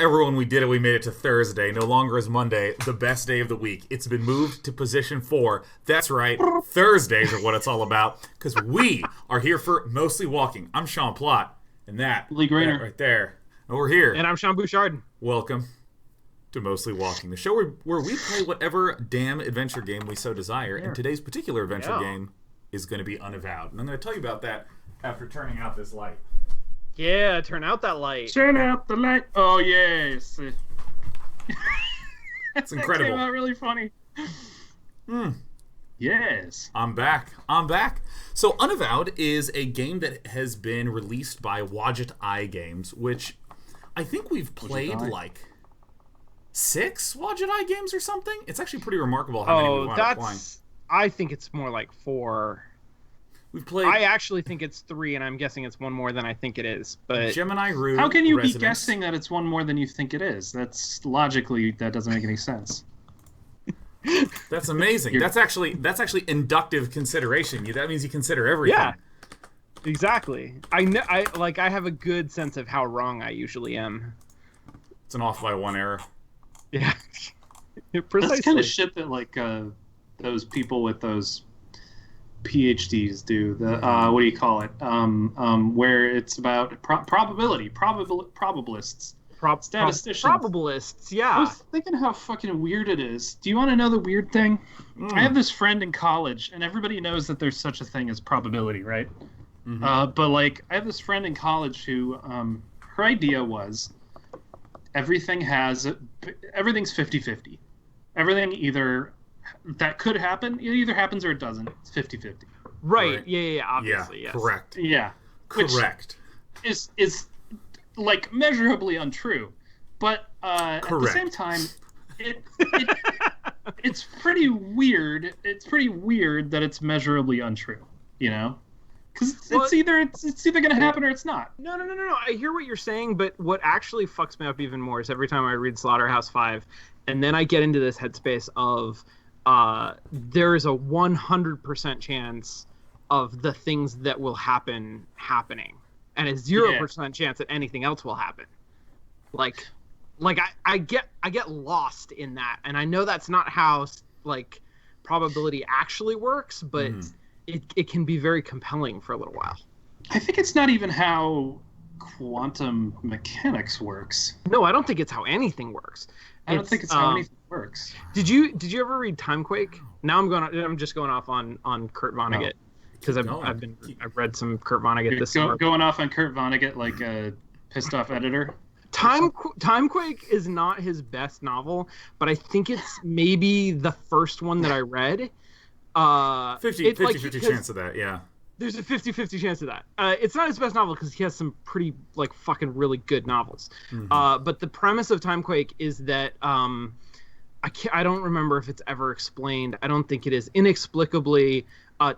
Everyone, we did it. We made it to Thursday. No longer is Monday, the best day of the week. It's been moved to position 4. That's right. Thursdays are what it's all about, because we are here for Mostly Walking. I'm Sean Plott, and that Lee Grainer right there. And we're here. And I'm Sean Bouchard. Welcome to Mostly Walking, the show where we play whatever damn adventure game we so desire. And today's particular adventure game is going to be Unavowed. And I'm going to tell you about that after turning out this light. Yeah, turn out that light. Turn out the light. Oh, yes. It's incredible. That came out really funny. Yes. I'm back. So Unavowed is a game that has been released by Wadjet Eye Games, which I think we've played like 6 Wadjet Eye games or something. It's actually pretty remarkable how many we've wound up playing. I think it's more like 4. We've played. I actually think it's 3, and I'm guessing it's one more than I think it is. But Gemini Rue. How can you Resonance. be guessing that it's one more than you think it is? That's logically, that doesn't make any sense. That's amazing. That's actually inductive consideration. That means you consider everything. Yeah, exactly. I know. I have a good sense of how wrong I usually am. It's an off by 1 error. Yeah, precisely. That's kind of shit that those people with those PhDs do. The what do you call it? Where it's about probabilists. Statisticians. Probabilists, yeah. I was thinking how fucking weird it is. Do you want to know the weird thing? I have this friend in college, and everybody knows that there's such a thing as probability, right? Mm-hmm. But I have this friend in college who, her idea was everything's 50-50. Everything either that could happen, it either happens or it doesn't. It's 50-50. Right. Yeah, obviously, yes. Correct. Yeah. Correct. Which is measurably untrue, but at the same time, it's pretty weird. It's pretty weird that it's measurably untrue, because it's either going to happen or it's not. No. I hear what you're saying, but what actually fucks me up even more is every time I read Slaughterhouse-5, and then I get into this headspace of there is a 100% chance of the things that will happen happening. And a 0% chance that anything else will happen. I get lost in that, and I know that's not how probability actually works, but it can be very compelling for a little while. I think it's not even how quantum mechanics works. No, I don't think it's how anything works. I don't think it's how anything works. Did you ever read Timequake? Now I'm just going off on Kurt Vonnegut. No. Because I've read some Kurt Vonnegut this summer. Going off on Kurt Vonnegut like a pissed off editor. Timequake is not his best novel, but I think it's maybe the first one that I read. 50-50 chance of that, yeah. There's a 50-50 chance of that. It's not his best novel because he has some pretty fucking really good novels. But the premise of Timequake is that I don't remember if it's ever explained. I don't think it is. Inexplicably,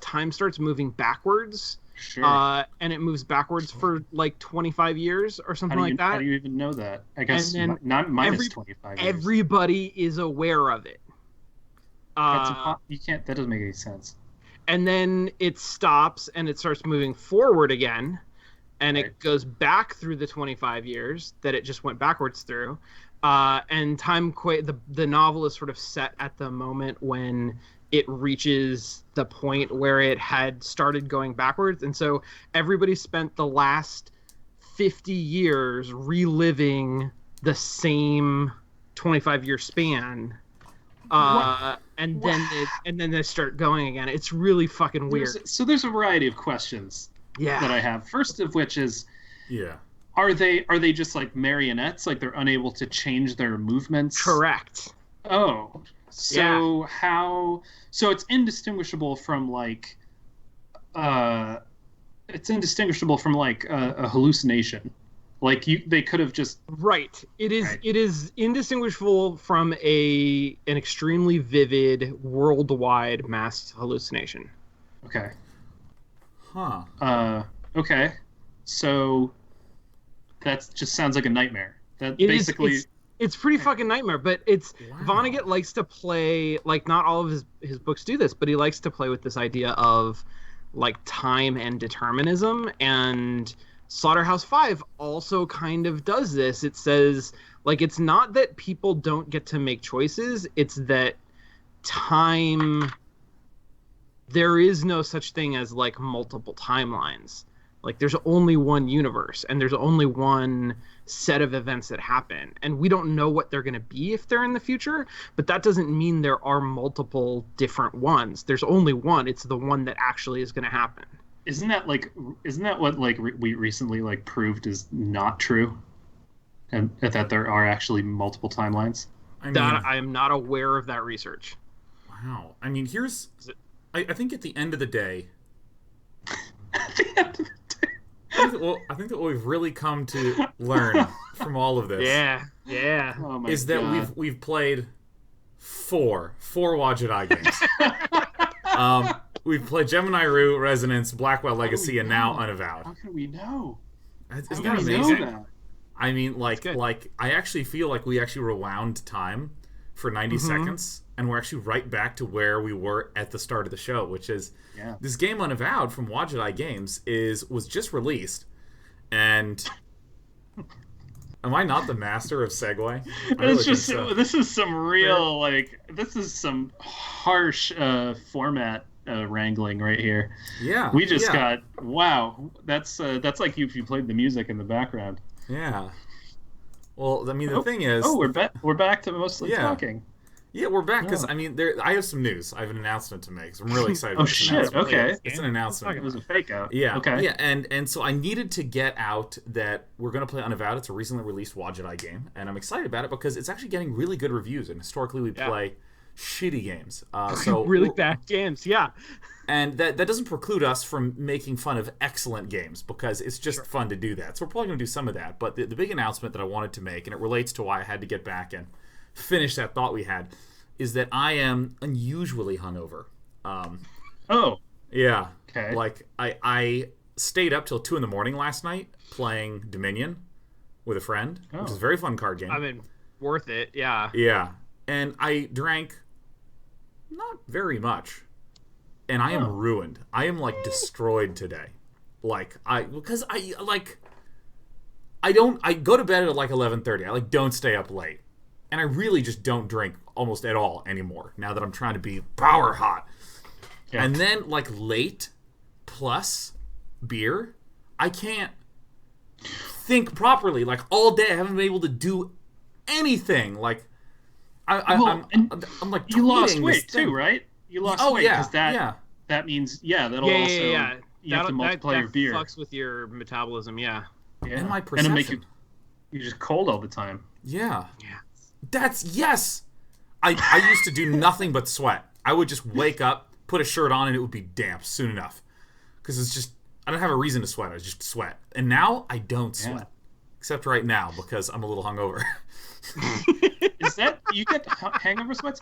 time starts moving backwards. Sure. And it moves backwards for 25 years or something like that. How do you even know that? I guess not minus 25 years. Everybody is aware of it. You can't. That doesn't make any sense. And then it stops and it starts moving forward again, and it goes back through the 25 years that it just went backwards through. And Timequake, the novel is sort of set at the moment when it reaches the point where it had started going backwards. And so everybody spent the last 50 years reliving the same 25-year span. And then they start going again. It's really fucking weird. So there's a variety of questions that I have. First of which is, are they just like marionettes? Like they're unable to change their movements? Correct. Oh. So how? So it's indistinguishable from a hallucination. They could have just It is indistinguishable from an extremely vivid worldwide mass hallucination. Okay. Huh. Okay. So that just sounds like a nightmare. That it basically. It's pretty fucking nightmare, but Vonnegut likes to play, not all of his books do this, but he likes to play with this idea of time and determinism, and Slaughterhouse-5 also kind of does this. It says, like, it's not that people don't get to make choices, it's that there is no such thing as, like, multiple timelines. Like, there's only one universe, and there's only one set of events that happen. And we don't know what they're going to be if they're in the future, but that doesn't mean there are multiple different ones. There's only one. It's the one that actually is going to happen. Isn't that what like we recently like proved is not true, and that there are actually multiple timelines? I am not aware of that research. Wow. I mean, I think at the end of the day, At the end of the day. I think that what we've really come to learn from all of this, Yeah. Oh my is that God. we've played four Wadjet Eye games. We've played Gemini Rue, Resonance, Blackwell Legacy, and now Unavowed. How can we know? Isn't How that can we know amazing? that? I mean, like I actually feel like we actually rewound time for 90 seconds, and we're actually right back to where we were at the start of the show, which is this game Unavowed from Wadjet Eye Games was just released, and am I not the master of segue? This is some real this is some harsh format wrangling right here. Yeah, we just got That's like if you played the music in the background. Yeah. Well, I mean, the thing is, we're back to mostly talking. Yeah, we're back because I mean, I have some news. I have an announcement to make. So I'm really excited. Oh shit! Okay, it's an announcement. It was a fake out. Yeah. Okay. Yeah, and so I needed to get out that we're gonna play Unavowed. It's a recently released Wadjet Eye game, and I'm excited about it because it's actually getting really good reviews. And historically, we play shitty games. So really bad games. Yeah. And that doesn't preclude us from making fun of excellent games because it's just fun to do that. So we're probably going to do some of that. But the big announcement that I wanted to make, and it relates to why I had to get back and finish that thought we had, is that I am unusually hungover. Oh. Yeah. Okay. Like, I stayed up till 2 in the morning last night playing Dominion with a friend, which is a very fun card game. I mean, worth it, yeah. Yeah. And I drank not very much. And I am ruined. I am like destroyed today. Like I go to bed at like 11:30. I don't stay up late. And I really just don't drink almost at all anymore now that I'm trying to be power hot. Yeah. And then like late plus beer, I can't think properly. Like all day I haven't been able to do anything. Like I'm like you lost weight too, right? You lost weight because that means that'll also you have to multiply your beer. That fucks with your metabolism, yeah. And my perception. And it'll make you're just cold all the time. Yeah. Yes. I used to do nothing but sweat. I would just wake up, put a shirt on, and it would be damp soon enough. Because it's just I don't have a reason to sweat. I just sweat. And now I don't sweat. Except right now because I'm a little hungover. Is that you get hangover sweats?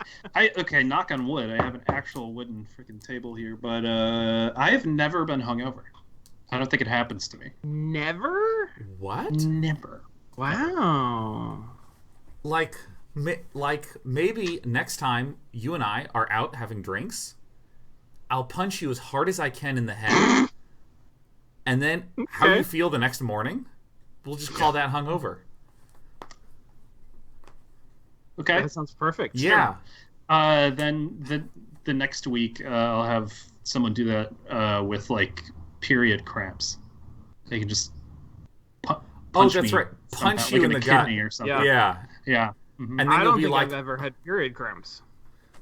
Knock on wood. I have an actual wooden freaking table here, but I have never been hungover. I don't think it happens to me. Never? What? Never. Wow. Like maybe next time you and I are out having drinks, I'll punch you as hard as I can in the head, and then how you feel the next morning, we'll just call that hungover. Okay. That sounds perfect. Yeah. Sure. Then the next week I'll have someone do that with like period cramps. They can just punch that's me right. Punch somehow, you like in the gut kidney or something. Yeah. Mm-hmm. And then I you'll don't be think like, I've ever had period cramps.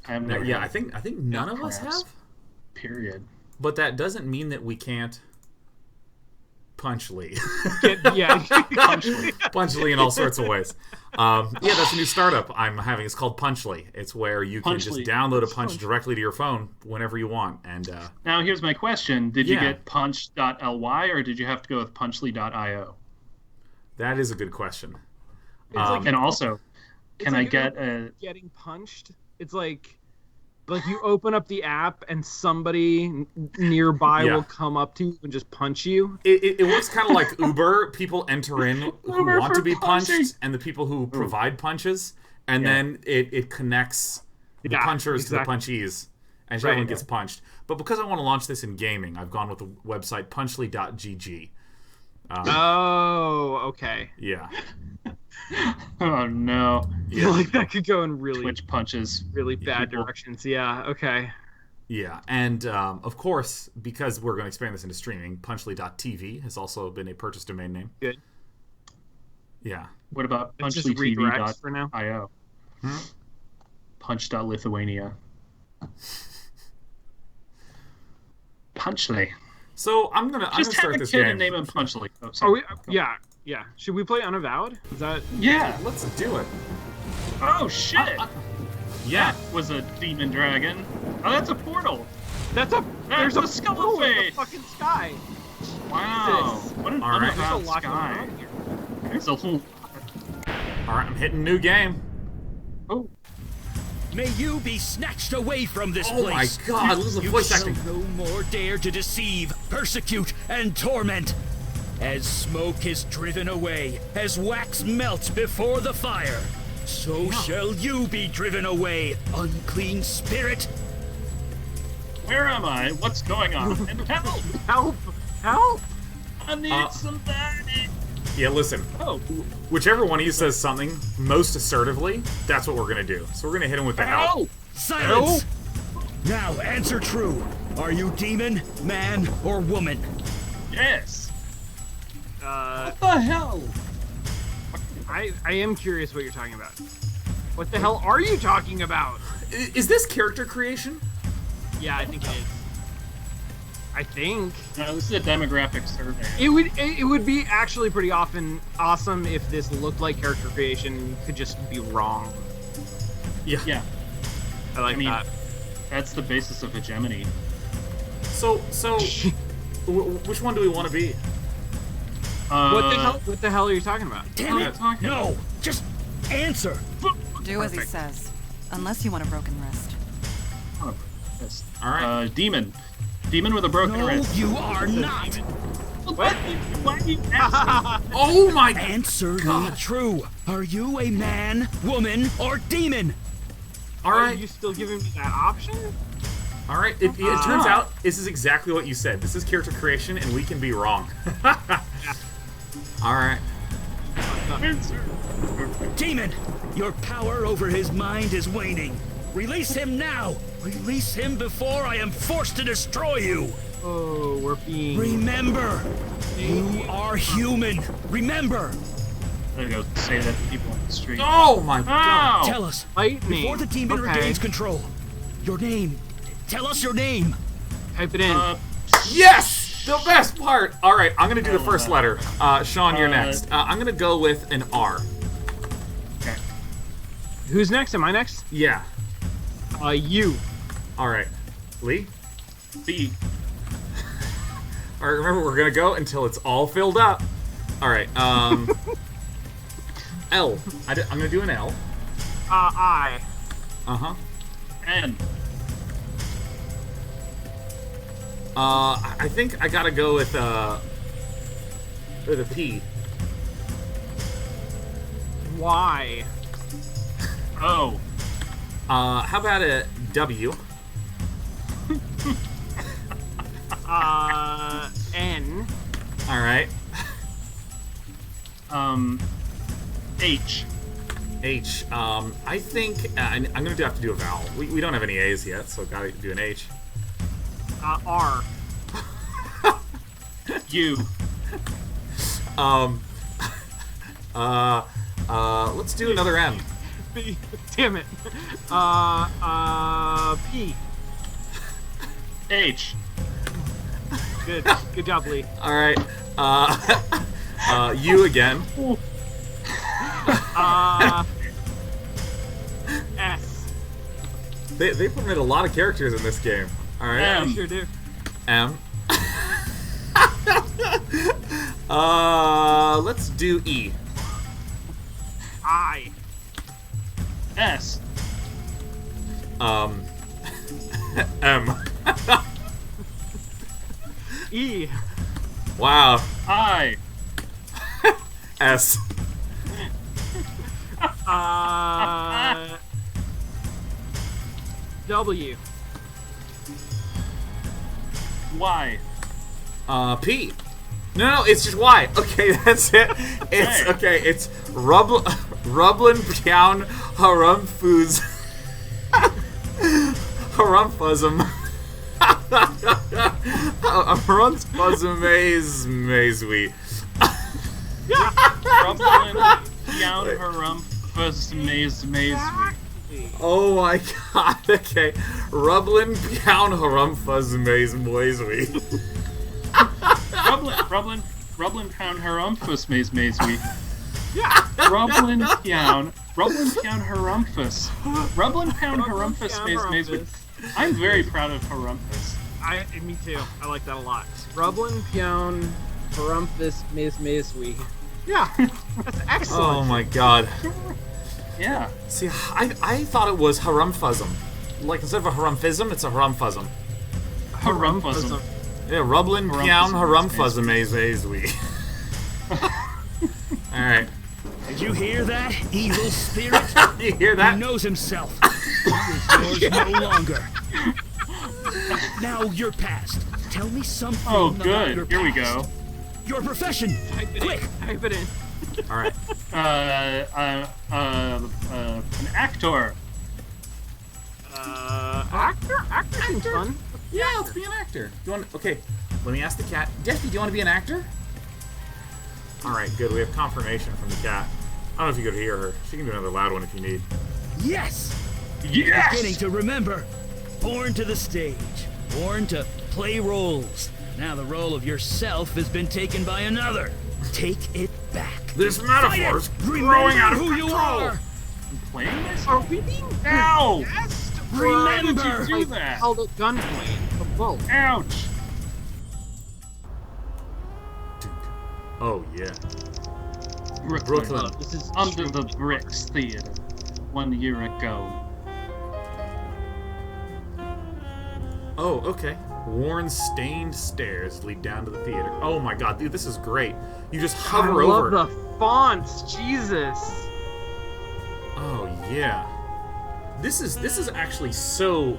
I've never had I think none of us have. Period. But that doesn't mean that we can't punch Lee. Punch Lee in all sorts of ways. That's a new startup I'm having. It's called Punchly. It's where you can just download a punch directly to your phone whenever you want. And now here's my question: did you get punch.ly or did you have to go with punchly.io? That is a good question. And also, can I get getting punched? It's like you open up the app and somebody nearby will come up to you and just punch you. It works kind of like Uber. People enter in who want to be punched and the people who provide punches, and then it connects the punchers to the punchees, and everyone gets punched. But because I want to launch this in gaming, I've gone with the website punchly.gg. Oh, okay. Yeah. Oh no. I feel like that could go in really Twitch punches. really bad people. directions. Yeah, okay. Yeah, and of course, because we're going to expand this into streaming, Punchly.tv has also been a purchased domain name. Good. Yeah. What about It's just redirects for now. punchlytv.io? Punch.lithuania. Punchly. So I'm gonna start this game. Just have a kid and name him Punchly. Oh, Are sorry. we? Yeah. Should we play Unavowed? Is that? Yeah. Let's do it. Oh shit. Yeah. That was a demon dragon. Oh, that's a portal. There's a skull portal in the face. fucking sky. Wow. Jesus. What an All right. There's a unavowed lot sky. going on here. There's a whole. All right, I'm hitting new game. Oh. May you be snatched away from this Oh my place. God! Listen to the You voice shall acting. no more dare to deceive, persecute, and torment. As smoke is driven away, as wax melts before the fire, so shall you be driven away, unclean spirit. Where am I? What's going on? And help! Help! I need somebody. Yeah, listen. Oh. Whichever one of you says something most assertively, that's what we're gonna do. So we're gonna hit him with the help. Help! Silence! Now answer true. Are you demon, man, or woman? Yes. Uh, What the hell? I am curious what you're talking about. What the hell are you talking about? Is this character creation? Yeah, I think it is. I think No, this is a demographic survey. it would be actually pretty awesome if this looked like character creation could just be wrong. Yeah. Yeah. I like I mean, that. that's the basis of hegemony. So, which one do we want to be? What the hell are you talking about? Damn What are it! you talking No! Just answer! Do as he says. Unless you want a broken wrist. Oh, yes. All right. Demon. Demon with a broken No, wrist. you are not! What? Why do you ask me? Oh my Answer me God. true. Are you a man, woman, or demon? All Are right. you still giving me that option? All right. It turns out this is exactly what you said. This is character creation, and we can be wrong. All right. Demon, your power over his mind is waning. Release him now! Release him before I am forced to destroy you! Oh, we're being. Remember, you are human. Remember! I'm gonna go say that to people on the street. Oh my God. Ow! Tell us, Lightning. before the demon Okay. regains control, your name. Tell us your name. Type it in. Yes! The best part! All right, I'm going to do the first letter. Sean, you're Uh, next. I'm going to go with an R. Okay. Who's next? Am I next? Yeah. You. All right. Lee? B. All right, remember, we're going to go until it's all filled up. All right, L. I'm going to do an L. I. Uh-huh. N. I think I got to go with a P. Y. O. How about a W? N. All right. H. H. I think I'm going to have to do a vowel. We don't have any A's yet, so got to do an H. R. U. Let's do another M. B. Damn it. P. H. Good. Good job, Lee. All right. U again. S. They permit a lot of characters in this game. All right. M. Sure do. M. Let's do E. I. S. M. E. Wow. I. S. W. Y. P. No, it's just Y. Okay, that's it. It's okay. It's Rublin Pyown Harumfuz Harumfuzum Harumfuzum Mazwe. Rublin Pyown Harumfuz Mazwe. Oh my god. Okay, Rublin Pyown Harumfuz Mazwe. Rublin Pound Harumpus Mazwe. Yeah. Rublin Pound Harumpus. Rublin Pound Harumpus Mazwe. I'm very proud of Harumpus. Me too. I like that a lot. Rublin Pyown Harumpus Mazwe. Yeah, that's excellent. Oh my god. Yeah. See, I thought it was Harumfuzum. Like, instead of a Harumfism, it's a Harumfuzum. Harumpusum. Yeah, Rublin Pyown Harumfuzum Mazwe. Alright. Did you hear that, evil spirit? You hear that? He knows himself. He is yours no longer. Now you're past. Tell me something. Oh, about good. your Here we past. go. Your profession. Quick. Type it in. Alright. An actor. Actor seems fun. Yeah, let's be an actor. Okay, let me ask the cat. Jeffy, do you want to be an actor? Alright, good. We have confirmation from the cat. I don't know if you could hear her. She can do another loud one if you need. Yes. Yes! Beginning to remember. Born to the stage. Born to play roles. Now the role of yourself has been taken by another. Take it back. This metaphor's growing Remember out of who you control. are. Playing this? Are we being Ow! possessed? Remember. Why would you do that? Held at gunpoint. For both. Ouch! Oh, yeah. Brooklyn. This is Under the Bricks Theater 1 year ago. Oh, okay. Worn, stained stairs lead down to the theater. Oh my god, dude, this is great. You just hover I over. love the fonts. Jesus. Oh yeah. This is actually so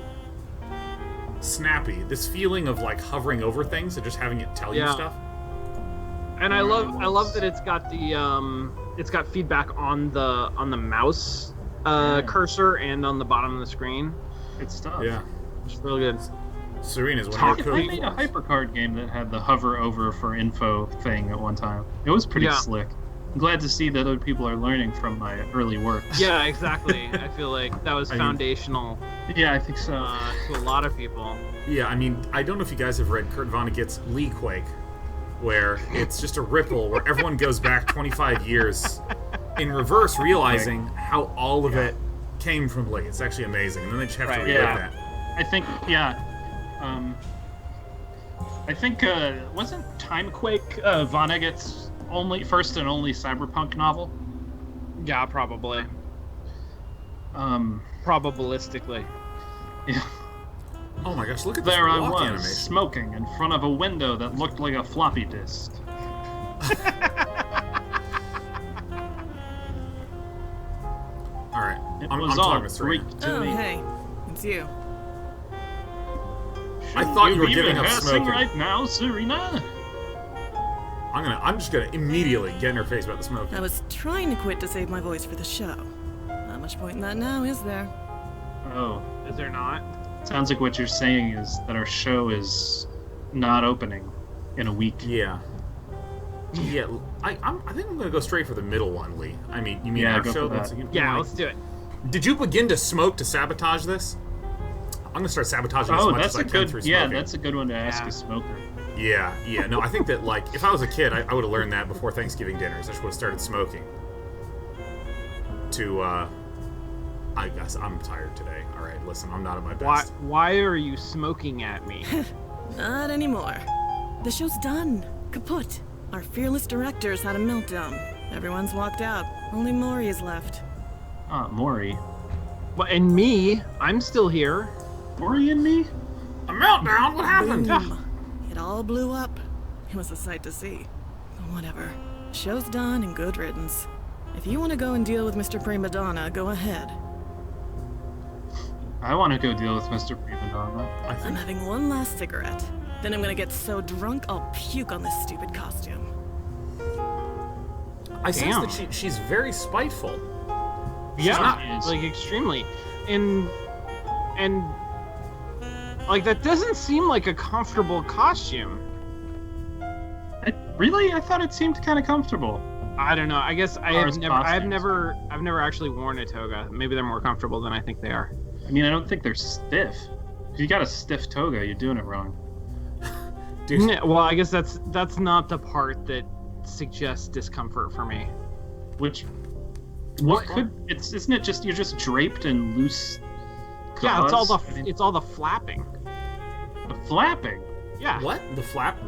snappy. This feeling of like hovering over things and just having it tell you Yeah. stuff. And I love that it's got the feedback on the mouse cursor and on the bottom of the screen. Good stuff. Yeah. It's really good. Serena's one I of your made a HyperCard game that had the hover over for info thing at one time. It was pretty slick. I'm glad to see that other people are learning from my early work. Yeah, exactly. I feel like that was foundational Yeah, I think so. to a lot of people. Yeah, I mean, I don't know if you guys have read Kurt Vonnegut's Lee Quake, where it's just a ripple where everyone goes back 25 years in reverse, realizing how all of it came from Lee. It's actually amazing, and then they just have to relive that. I think, wasn't Timequake Vonnegut's first and only cyberpunk novel? Yeah, probably. Probabilistically. Yeah. Oh my gosh, look at this There I walk was, animation. smoking in front of a window that looked like a floppy disk. Alright, It I'm was all talking to Serena. Greek to Oh, me. hey. It's you. I thought you were be giving up rehearsing smoking. right now, Serena? I'm just gonna immediately get in her face about the smoking. I was trying to quit to save my voice for the show. Not much point in that now, is there? Oh, Is there not? sounds like what you're saying is that our show is not opening in a week. Yeah. Yeah, I think I'm gonna go straight for the middle one, Lee. I mean, you mean Yeah, our go show? for that. Yeah, let's do it. Did you begin to smoke to sabotage this? I'm gonna start sabotaging as Oh, much that's as I a can good. through Yeah, smoking. that's a good one to ask a smoker. Yeah. No, I think that like if I was a kid, I would have learned that before Thanksgiving dinners. I should have started smoking. I guess I'm tired today. All right, listen, I'm not at my best. Why are you smoking at me? Not anymore. The show's done. Kaput. Our fearless director's had a meltdown. Everyone's walked out. Only Maury is left. Ah, Maury. Well, and me, I'm still here. Maury and me? A meltdown? What happened? Boom. It all blew up. It was a sight to see. But whatever. Show's done and good riddance. If you want to go and deal with Mr. Prima Donna, go ahead. I want to go deal with Mr. Prima Donna. I I'm think having one last cigarette. Then I'm gonna get so drunk I'll puke on this stupid costume. I sense that she's very spiteful. Yeah, like extremely. And like that doesn't seem like a comfortable costume. Really? I thought it seemed kind of comfortable. I don't know. I guess I've never actually worn a toga. Maybe they're more comfortable than I think they are. I mean, I don't think they're stiff. If you got a stiff toga, you're doing it wrong. Dude. Yeah, well, I guess that's not the part that suggests discomfort for me. Isn't it just you're just draped in loose gauze? Yeah, it's all the flapping. The flapping? Yeah. What? The flap?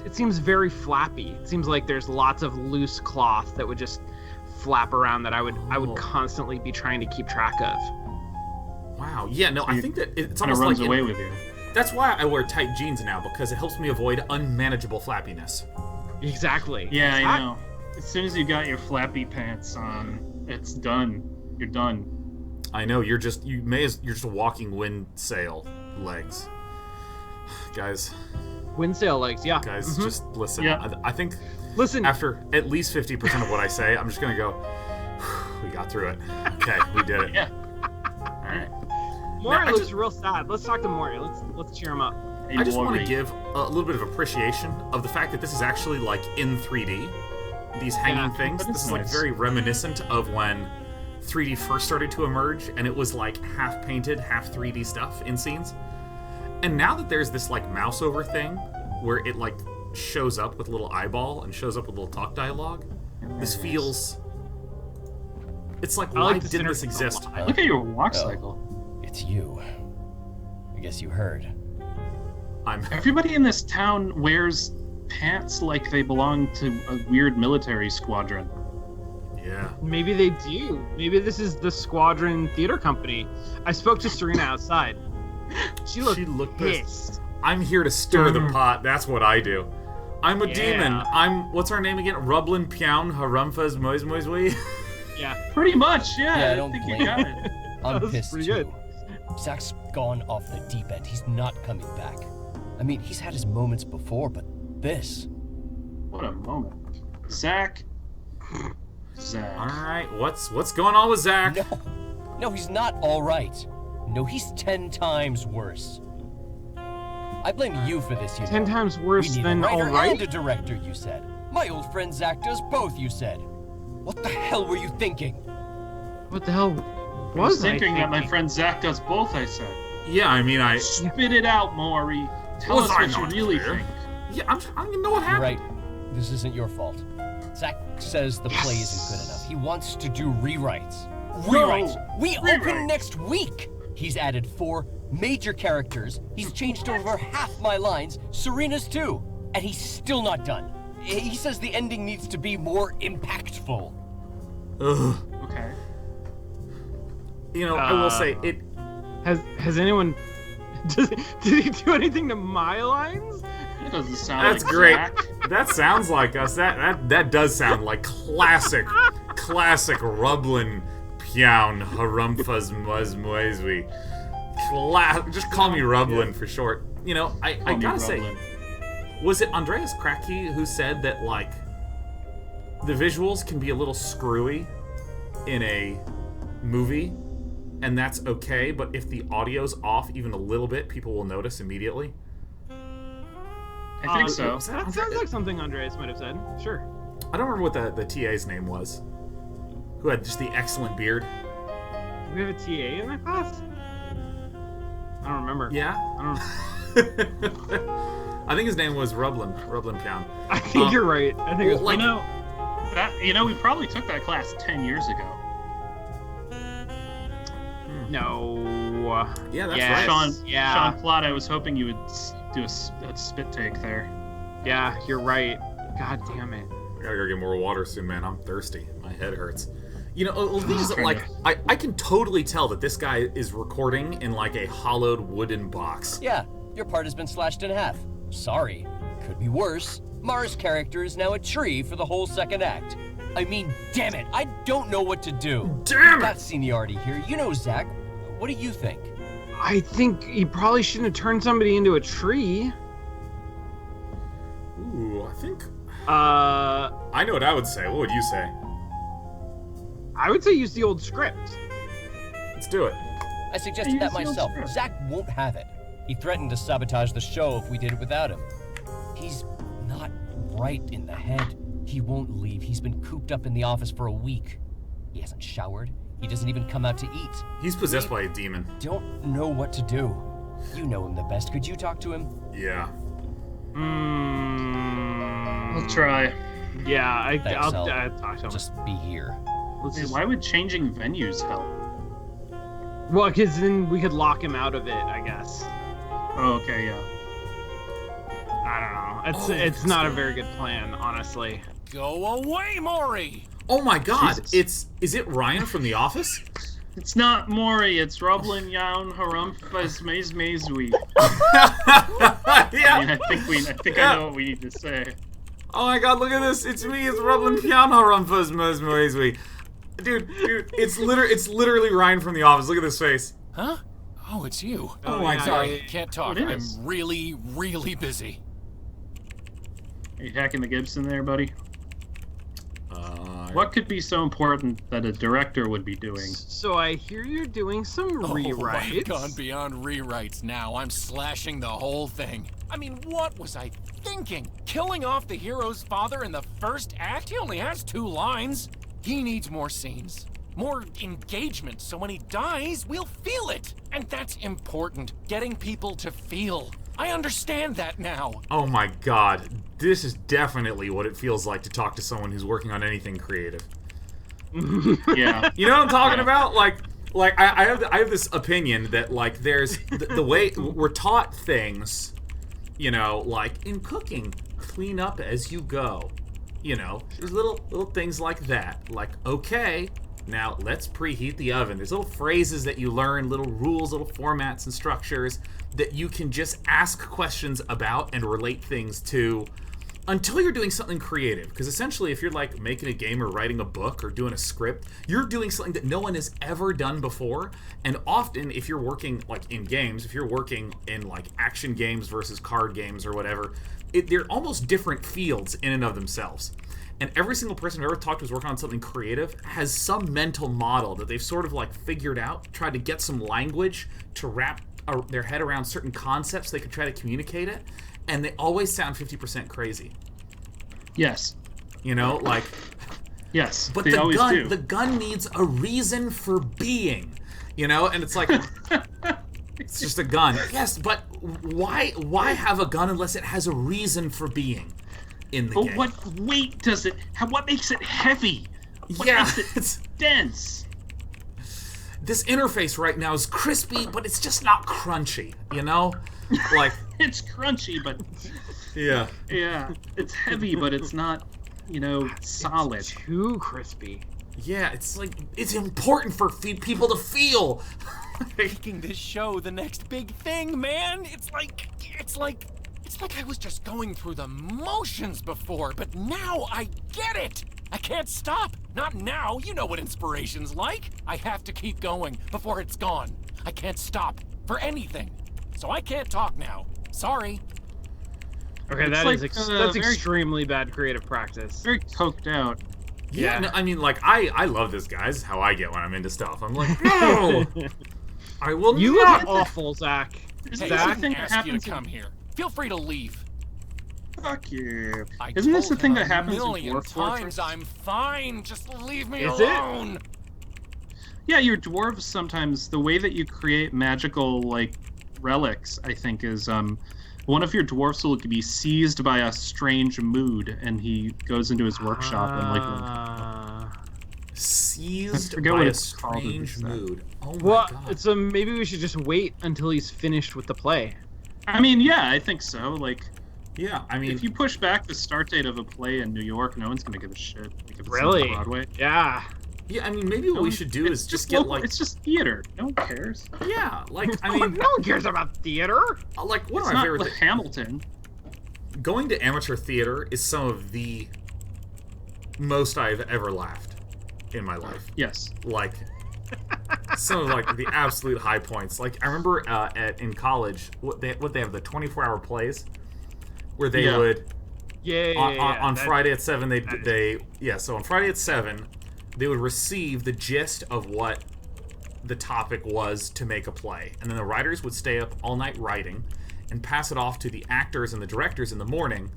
It seems very flappy. It seems like there's lots of loose cloth that would just flap around that I would constantly be trying to keep track of. Wow. Yeah, no, I think that it's Kind of almost runs like away with you. That's why I wear tight jeans now, because it helps me avoid unmanageable flappiness. Exactly. Yeah, I know. As soon as you got your flappy pants on, it's done. You're done. I know, you're just a walking wind sail legs. Guys. Wind sail legs, yeah. Guys, just listen. Yeah. I think listen, after at least 50% of what I say, I'm just gonna go, we got through it. Okay, we did it. Yeah. Alright. Maury looks real sad. Let's talk to Maury. Let's cheer him up. I just want to give a little bit of appreciation of the fact that this is actually like in 3D. These hanging things. This is like very reminiscent of when 3D first started to emerge, and it was like half painted, half 3D stuff in scenes. And now that there's this like mouse over thing where it like shows up with a little eyeball and shows up with a little talk dialogue, this feels. It's like, why didn't this exist? Look at your walk cycle. It's you. I guess you heard. Everybody in this town wears pants like they belong to a weird military squadron. Yeah. Maybe they do. Maybe this is the Squadron Theater Company. I spoke to Serena outside. She looked pissed. I'm here to stir the pot. That's what I do. I'm a demon. What's our name again? Rublin Pyown Harumfas Moismoiswe? Yeah. Pretty much, yeah. I don't think blame you got it. I'm pissed pretty too. good. Zach's gone off the deep end. He's not coming back. I mean, he's had his moments before, but this. What a moment. Zach. Alright, what's going on with Zach? No, he's not alright. No, he's 10 times worse. I blame you for this, you know. 10 times worse we need than a writer alright? and a director, you said. My old friend Zach does both, you said. What the hell were you thinking? What the hell I was thinking that my friend Zach does both, I said. Yeah, I mean, Spit it out, Maury. Tell us what you really think. Yeah, I don't even know what happened. You're right. This isn't your fault. Zach says the play isn't good enough. He wants to do rewrites. Rewrites! We open next week! He's added 4 major characters. He's changed over half my lines, Serena's too. And he's still not done. He says the ending needs to be more impactful. Ugh. Okay. You know, I will say, it... Has anyone... Did he do anything to my lines? That doesn't sound That's like great. Zach. That sounds like us. That does sound like classic Rublin Pyown Harumfas Muzmoiswe. Just call me Rublin for short. You know, I gotta say, was it Andreas Kraki who said that, like, the visuals can be a little screwy in a movie, and that's okay, but if the audio's off even a little bit, people will notice immediately? I think so. That sounds like something Andreas might have said. Sure. I don't remember what the TA's name was. Who had just the excellent beard. We have a TA in that class? I don't remember. Yeah? I don't. I think his name was Rublin Pyown. I think you're right. I think it was like, we probably took that class 10 years ago. No. Yeah, that's right. Sean Plott, I was hoping you would do a spit take there. Yeah, you're right. God damn it. I gotta go get more water soon, man. I'm thirsty. My head hurts. You know, things that, like, I can totally tell that this guy is recording in, like, a hollowed wooden box. Yeah, your part has been slashed in half. Sorry. Could be worse. Mars' character is now a tree for the whole second act. I mean, damn it, I don't know what to do. Damn it! Got seniority here. You know Zach. What do you think? I think he probably shouldn't have turned somebody into a tree. Ooh, I think... I know what I would say. What would you say? I would say use the old script. Let's do it. I suggested that myself. Zach won't have it. He threatened to sabotage the show if we did it without him. He's not right in the head. He won't leave. He's been cooped up in the office for a week. He hasn't showered. He doesn't even come out to eat. He's possessed by a demon. Don't know what to do. You know him the best. Could you talk to him? Yeah. I'll try. Yeah, Thanks, I'll Hel. talk to him. Just be here. Wait, why would changing venues help? Well, because then we could lock him out of it, I guess. Oh, okay, yeah. I don't know. It's not a very good plan, honestly. Go away, Maury! Oh my god, Jesus. Is it Ryan from The Office? It's not Maury, it's Roblin Yaun Harumpus Maze Mazui. Yeah. I think I know what we need to say. Oh my god, look at this. It's me, it's Roblin Piano Rumpus Mosmoiswy. Dude, it's literally Ryan from The Office. Look at this face. Huh? Oh, it's you. Oh my god. Sorry, can't talk. It I'm is. really, really busy. Are you hacking the Gibson there, buddy? What could be so important that a director would be doing? So I hear you're doing some rewrites. Oh, I've gone beyond rewrites now. I'm slashing the whole thing. I mean, what was I thinking? Killing off the hero's father in the first act? He only has 2 lines. He needs more scenes. More engagement, so when he dies, we'll feel it. And that's important. Getting people to feel. I understand that now. Oh my god. This is definitely what it feels like to talk to someone who's working on anything creative. Yeah. You know what I'm talking about? Like I have this opinion that like there's the way we're taught things, you know, like in cooking, clean up as you go. You know, there's little things like that. Like, okay, now let's preheat the oven. There's little phrases that you learn, little rules, little formats and structures that you can just ask questions about and relate things to until you're doing something creative. Because essentially, if you're like making a game or writing a book or doing a script, you're doing something that no one has ever done before. And often, if you're working like in games, if you're working in like action games versus card games or whatever, they're almost different fields in and of themselves. And every single person I've ever talked to who's working on something creative has some mental model that they've sort of like figured out, tried to get some language to wrap their head around certain concepts so they could try to communicate it, and they always sound 50% crazy. Yes. You know, like... Yes, but they always do. The gun needs a reason for being, you know? And it's like... it's just a gun. Yes, but why have a gun unless it has a reason for being in the game? What weight does it... What makes it heavy? What makes it dense? This interface right now is crispy, but it's just not crunchy, you know? Like... It's crunchy, but... Yeah. Yeah, it's heavy, but it's not, you know, solid. It's too crispy. Yeah, it's like, it's important for people to feel. Making this show the next big thing, man. It's like I was just going through the motions before, but now I get it. I can't stop. Not now. You know what inspiration's like. I have to keep going before it's gone. I can't stop for anything. So I can't talk now. Sorry. Okay, It's that's extremely bad creative practice. Very coked out. Yeah, no, I mean, like, I love this, guys. How I get when I'm into stuff. I'm like, no! I will You not! look awful, Zach. Isn't Hey, this I the didn't thing that ask you happens to come here. Feel free to leave. Fuck you. I Isn't this the told thing him that happens in a million Dwarf Fortress? times I'm fine. Just leave me Is it? alone. Yeah, your dwarves sometimes, the way that you create magical, like, relics, I think, is, one of your dwarfs will be seized by a strange mood, and he goes into his workshop and, like... Seized forget by what a it's called, strange it's that. mood. Oh my Well, god. so maybe we should just wait until he's finished with the play. I mean, yeah, I think so. Like, Yeah, I mean... if you push back the start date of a play in New York, no one's gonna give a shit. Like, if it's Really? on Broadway. Yeah. Yeah, I mean, maybe what we should do It's is just get, local, like... It's just theater. No one cares. Yeah, like, I mean... No one cares about theater. Like, one It's of my not favorite with things... Hamilton. Going to amateur theater is some of the most I've ever laughed in my life. Yes. Like, some of, like, the absolute high points. Like, I remember in college, what they have, the 24-hour plays, where they would On Friday at 7, so on Friday at 7, they would receive the gist of what the topic was to make a play. And then the writers would stay up all night writing and pass it off to the actors and the directors in the morning,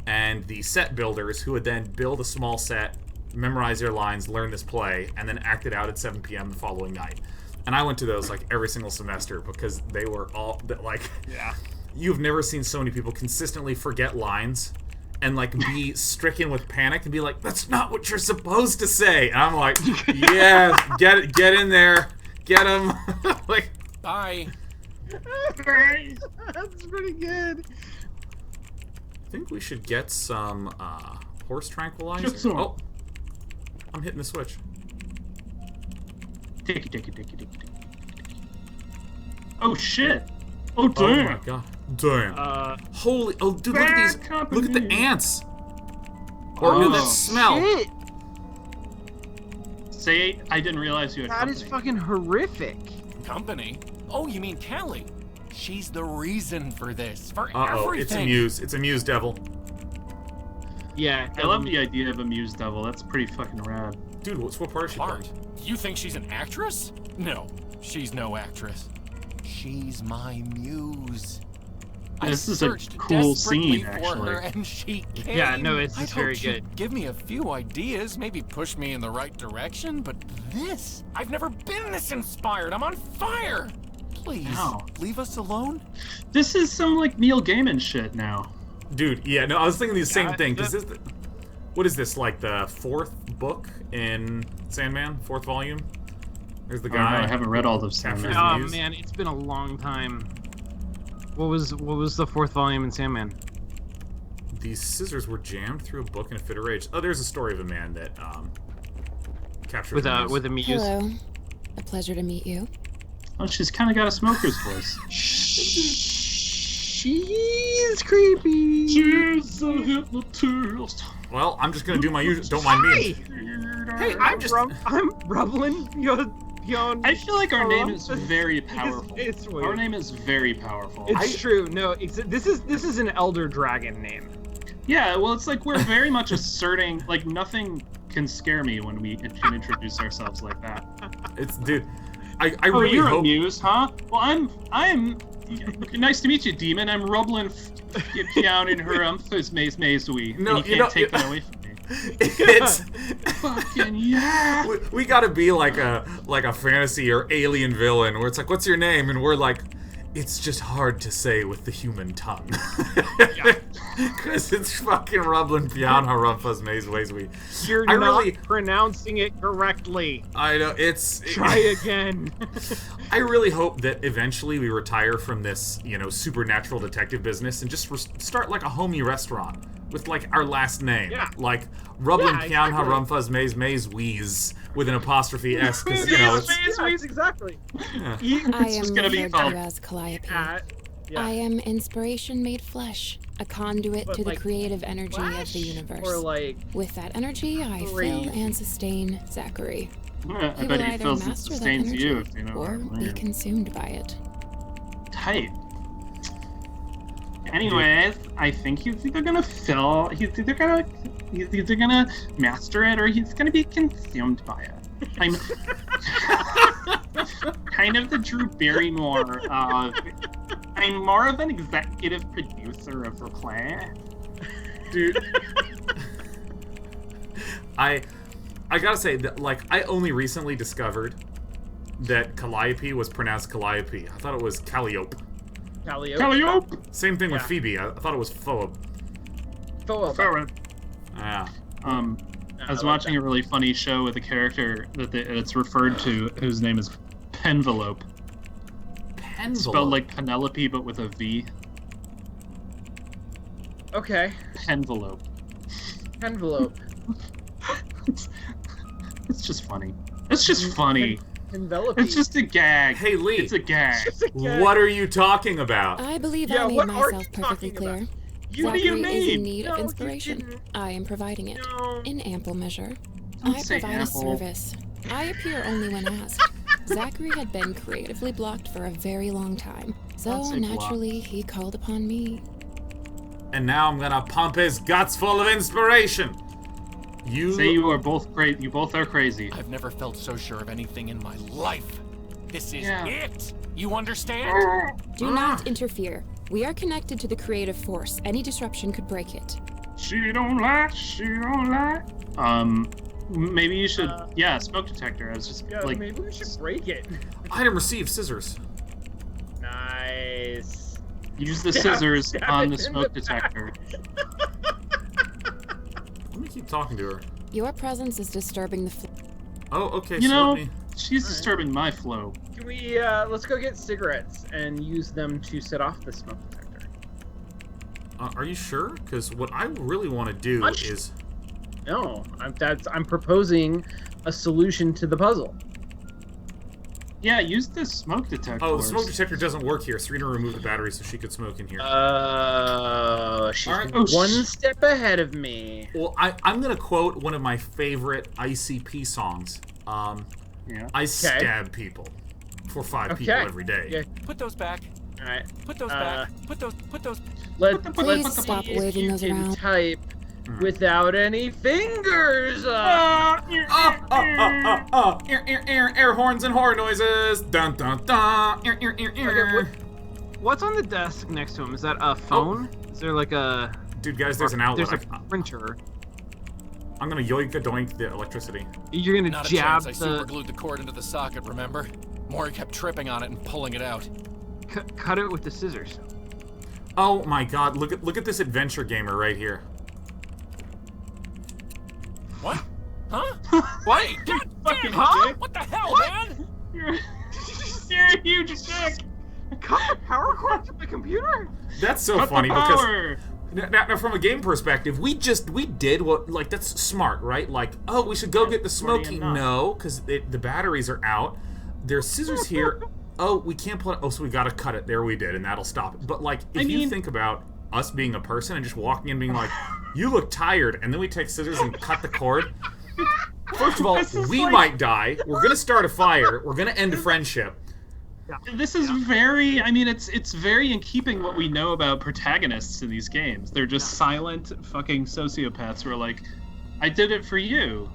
and the set builders who would then build a small set, memorize their lines, learn this play, and then act it out at 7 p.m. the following night. And I went to those like every single semester because they were all like, you've never seen so many people consistently forget lines and like be stricken with panic and be like, that's not what you're supposed to say. And I'm like, yeah, get in there, get him. Like, bye. That's pretty good. I think we should get some horse tranquilizer. Oh, I'm hitting the switch. Take it. Oh shit! Oh damn! Oh my god! Damn! Holy! Oh, dude, look at these! Company. Look at the ants! Or that smell! Shit. Say, I didn't realize you had That company. is fucking horrific. Company? Oh, you mean Callie? She's the reason for this, for Uh-oh, everything. it's a muse. It's a muse devil. Yeah, I love the idea of a muse devil. That's pretty fucking rad. Dude, what part is she playing? You think she's an actress? No, she's no actress. She's my muse. This is a searched cool desperately scene, for actually. her, and she came. Yeah, no, it's I very hoped she'd good. give me a few ideas, maybe push me in the right direction, but this, I've never been this inspired. I'm on fire. Please, leave us alone. This is some like Neil Gaiman shit now. Dude, yeah, no, I was thinking the same thing. Cause what is this, like the 4th book in Sandman? 4th volume? There's the guy. I haven't read all of Sandman. Oh man, it's been a long time. What was the 4th volume in Sandman? These scissors were jammed through a book in a fit of rage. Oh, there's a story of a man that captured with a muse. Hello, a pleasure to meet you. Oh, she's kind of got a smoker's voice. She's creepy. She's a hypnotist. Well, I'm just gonna do my usual. Don't mind me. Hey, I'm rubbling your. I feel like our name is very powerful. It's weird. Our name is very powerful. It's true. No, this is an elder dragon name. Yeah, well, it's like we're very much asserting like nothing can scare me when we can introduce ourselves like that. It's dude. I really you're hope. a muse, huh? Well, I'm. Nice to meet you, demon. I'm Rublin down in her maze-wee. No, you can't take that away from me. It's fucking yeah. We gotta be like a fantasy or alien villain where it's like, what's your name? And we're like, it's just hard to say with the human tongue. Because it's fucking Rublin Pian Harumpha's Maze Ways-wee. You're not pronouncing it correctly. I know, Try again. I really hope that eventually we retire from this, supernatural detective business and just start like a homey restaurant with like our last name. Yeah. Like Rublin Pian exactly. Harumpha's Maze Wees with an apostrophe S, because it's exactly. Yeah. I am gonna be referred called to as Calliope. Yeah. I am inspiration made flesh, a conduit But to the like creative energy of Flash? the universe. Or like With that energy, I Crazy. fill and sustain Zachary. I He bet will he either fills and master that sustains energy you, if you know what I or be mean. consumed by it. Tight. Anyways, I think he's either gonna master it or he's gonna be consumed by it. I'm kind of the Drew Barrymore of. I'm more of an executive producer of play. Dude. I gotta say that, like, I only recently discovered that Calliope was pronounced Calliope. I thought it was Calliope. Calliope! Same thing with Phoebe. I thought it was Phoebe. Yeah. I was watching a really funny show with a character that it's referred to whose name is Penvelope. Penvelope. Spelled like Penelope but with a V. okay, Penvelope. envelope. It's just funny. It's just funny. Envelope. It's just a gag. Hey, Lee. It's a gag. What are you talking about? I believe Yeah, I made what are myself you perfectly talking about? clear. What do you Zachary is in mean? need No, of you inspiration. didn't. I am providing it. No. In ample measure. Don't I say provide a ample. service. I appear only when asked. Zachary had been creatively blocked for a very long time, Don't so say naturally he called upon me. and now I'm gonna pump his guts full of inspiration. You say you are both great. You both are crazy. I've never felt so sure of anything in my life. This is it. You understand? Do not interfere. We are connected to the creative force. Any disruption could break it. She don't lie. She don't lie. Maybe you should. Smoke detector. I was just like. Maybe we should break it. Item received. Scissors. Nice. Use the scissors on the smoke detector. Let me keep talking to her. Your presence is disturbing the flow. Oh, okay. You know, let me... she's disturbing my flow. Can we, let's go get cigarettes and use them to set off the smoke detector. Are you sure? Because what I really want to do is... No, I'm proposing a solution to the puzzle. Yeah, use the smoke detector. Oh, the smoke detector doesn't work here. Serena removed the battery so she could smoke in here. She's one step ahead of me. Well, I'm going to quote one of my favorite ICP songs. I stab people for 5 people every day. Yeah. Put those back. All right. Put those back. Put those. Please stop waving those around. Type without any fingers. Air horns and horror noises. Dun dun dun. What's on the desk next to him? Is that a phone? Is there like a? Dude, guys, there's an outlet. There's a printer. I'm gonna yoink-a-doink the electricity. You're gonna Not jab a chance. I superglued the cord into the socket, remember? Maury kept tripping on it and pulling it out. Cut it with the scissors. Oh my god, look at this adventure gamer right here. What? Huh? What? God fucking damn, huh? dick. What the hell, man? You're a huge dick. Cut the power cord to the computer? That's so funny because now from a game perspective, we did what, like, that's smart, right? Like, oh, we should go get the smoky. No, because the batteries are out. There's scissors here. Oh, we can't pull it. Oh, so we gotta cut it. There we did, and that'll stop it. But like, if you think about us being a person and just walking in and being like, you look tired, and then we take scissors and cut the cord. First of all, we might die. We're gonna start a fire. We're gonna end a friendship. This is very, I mean, it's very in keeping what we know about protagonists in these games. They're just silent fucking sociopaths who are like, I did it for you.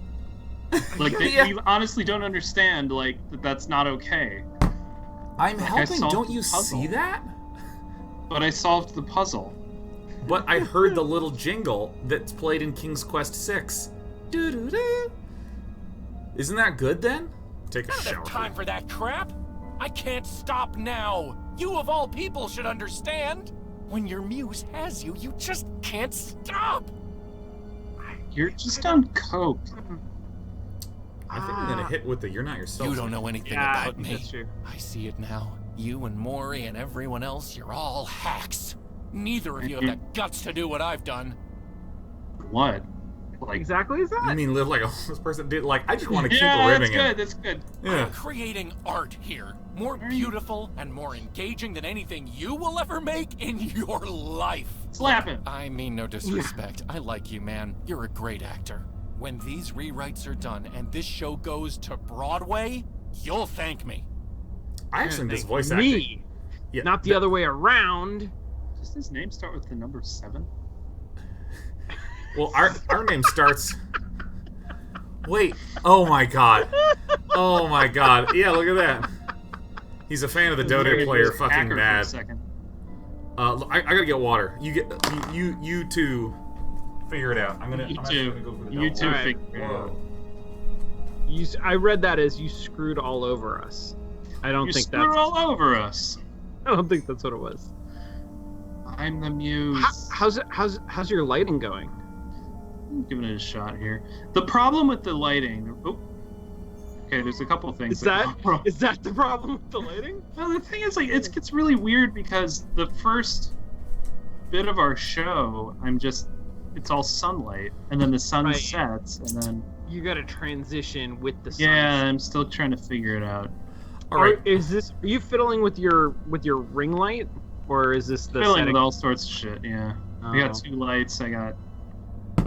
Like, we honestly don't understand, like, that's not okay. I'm helping, don't you see that? But I solved the puzzle. But I heard the little jingle that's played in King's Quest VI. Doo-doo-doo. Isn't that good then? Take a shower. I don't have time for that crap. I can't stop now. You of all people should understand. When your muse has you, you just can't stop. You're just on coke. I think I'm gonna hit with the "you're not yourself." You don't know anything about me. That's true. I see it now. You and Maury and everyone else, you're all hacks. Neither of you have the guts to do what I've done. What? Like, exactly is that? You mean live like a homeless person? Dude, like, I just want to keep living it. That's good. Yeah. I'm creating art here. More beautiful and more engaging than anything you will ever make in your life. Slap him. I mean no disrespect. I like you, man. You're a great actor. When these rewrites are done and this show goes to Broadway, you'll thank me. I actually miss voice me. acting. Yeah, not the other way around. Does his name start with the number 7? Well, our name starts... Wait. Oh my god. Oh my god. Yeah, look at that. He's a fan of the Dota player. Fucking mad. I gotta get water. You two figure it out. I'm gonna go for the You two Right. figure it out. I read that as you screwed all over us. I don't think screwed that's. all over us. I don't think that's what it was. I'm the muse. How's your lighting going? I'm giving it a shot here. The problem with the lighting. Oh, okay, there's a couple of things. Is that the problem with the lighting? Well, the thing is, like, it gets really weird because the first bit of our show, it's all sunlight, and then the sun sets, and then you got to transition with the sun. Yeah, I'm still trying to figure it out. All right. Are you fiddling with your ring light, or is this the Fiddling setting? with all sorts of shit? Yeah, I got 2 lights.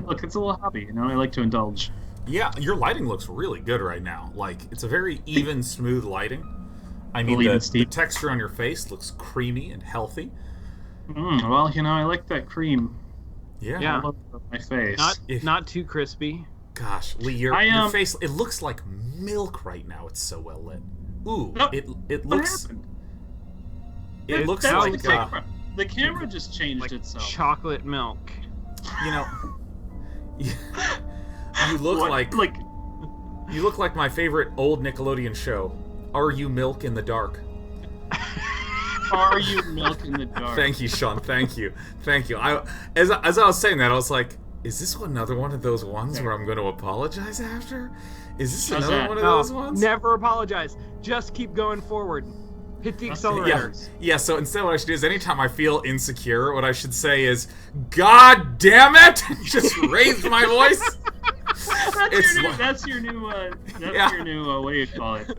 Look, it's a little hobby, you know. I like to indulge. Yeah, your lighting looks really good right now. Like, it's a very even, smooth lighting. I mean, the texture on your face looks creamy and healthy. Well, I like that cream Yeah. all over my face. Not too crispy. Gosh, Lee, your face, it looks like milk right now. It's so well lit. Ooh, it looks... Happened? It looks That's like... the camera. The camera just changed Like itself. chocolate milk. You look like... You look like my favorite old Nickelodeon show. Are You Milk in the Dark? Are You Milk in the Dark? Thank you, Sean. Thank you. As I was saying that, I was like, is this another one of those ones where I'm going to apologize after? Is this another one of those ones? Never apologize. Just keep going forward. Hit the accelerator. Yeah, so instead what I should do is anytime I feel insecure, what I should say is, God damn it! Just raise my voice. That's your new what do you call it?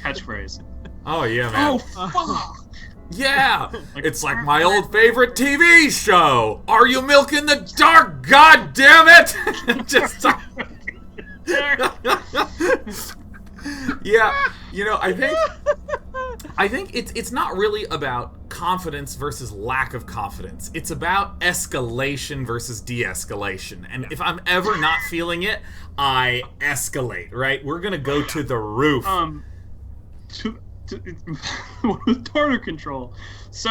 Catchphrase. Oh, yeah, man. Oh, fuck! Yeah! It's like my old favorite TV show! Are You Milk in the Dark? God damn it! Just... Yeah, I think it's not really about confidence versus lack of confidence. It's about escalation versus de-escalation. And if I'm ever not feeling it, I escalate, right? We're gonna go to the roof. Tartar control. So,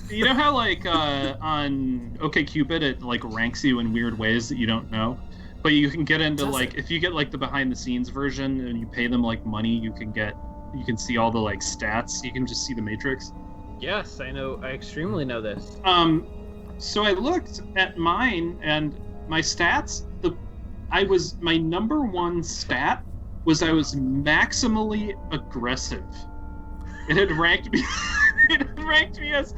you know how on OkCupid it ranks you in weird ways that you don't know? But you can get into if you get the behind the scenes version and you pay them money, you can see all the stats. You can just see the matrix. Yes, I know. I extremely know this. So I looked at mine and my stats. My number one stat was I was maximally aggressive. It had ranked me. It had ranked me as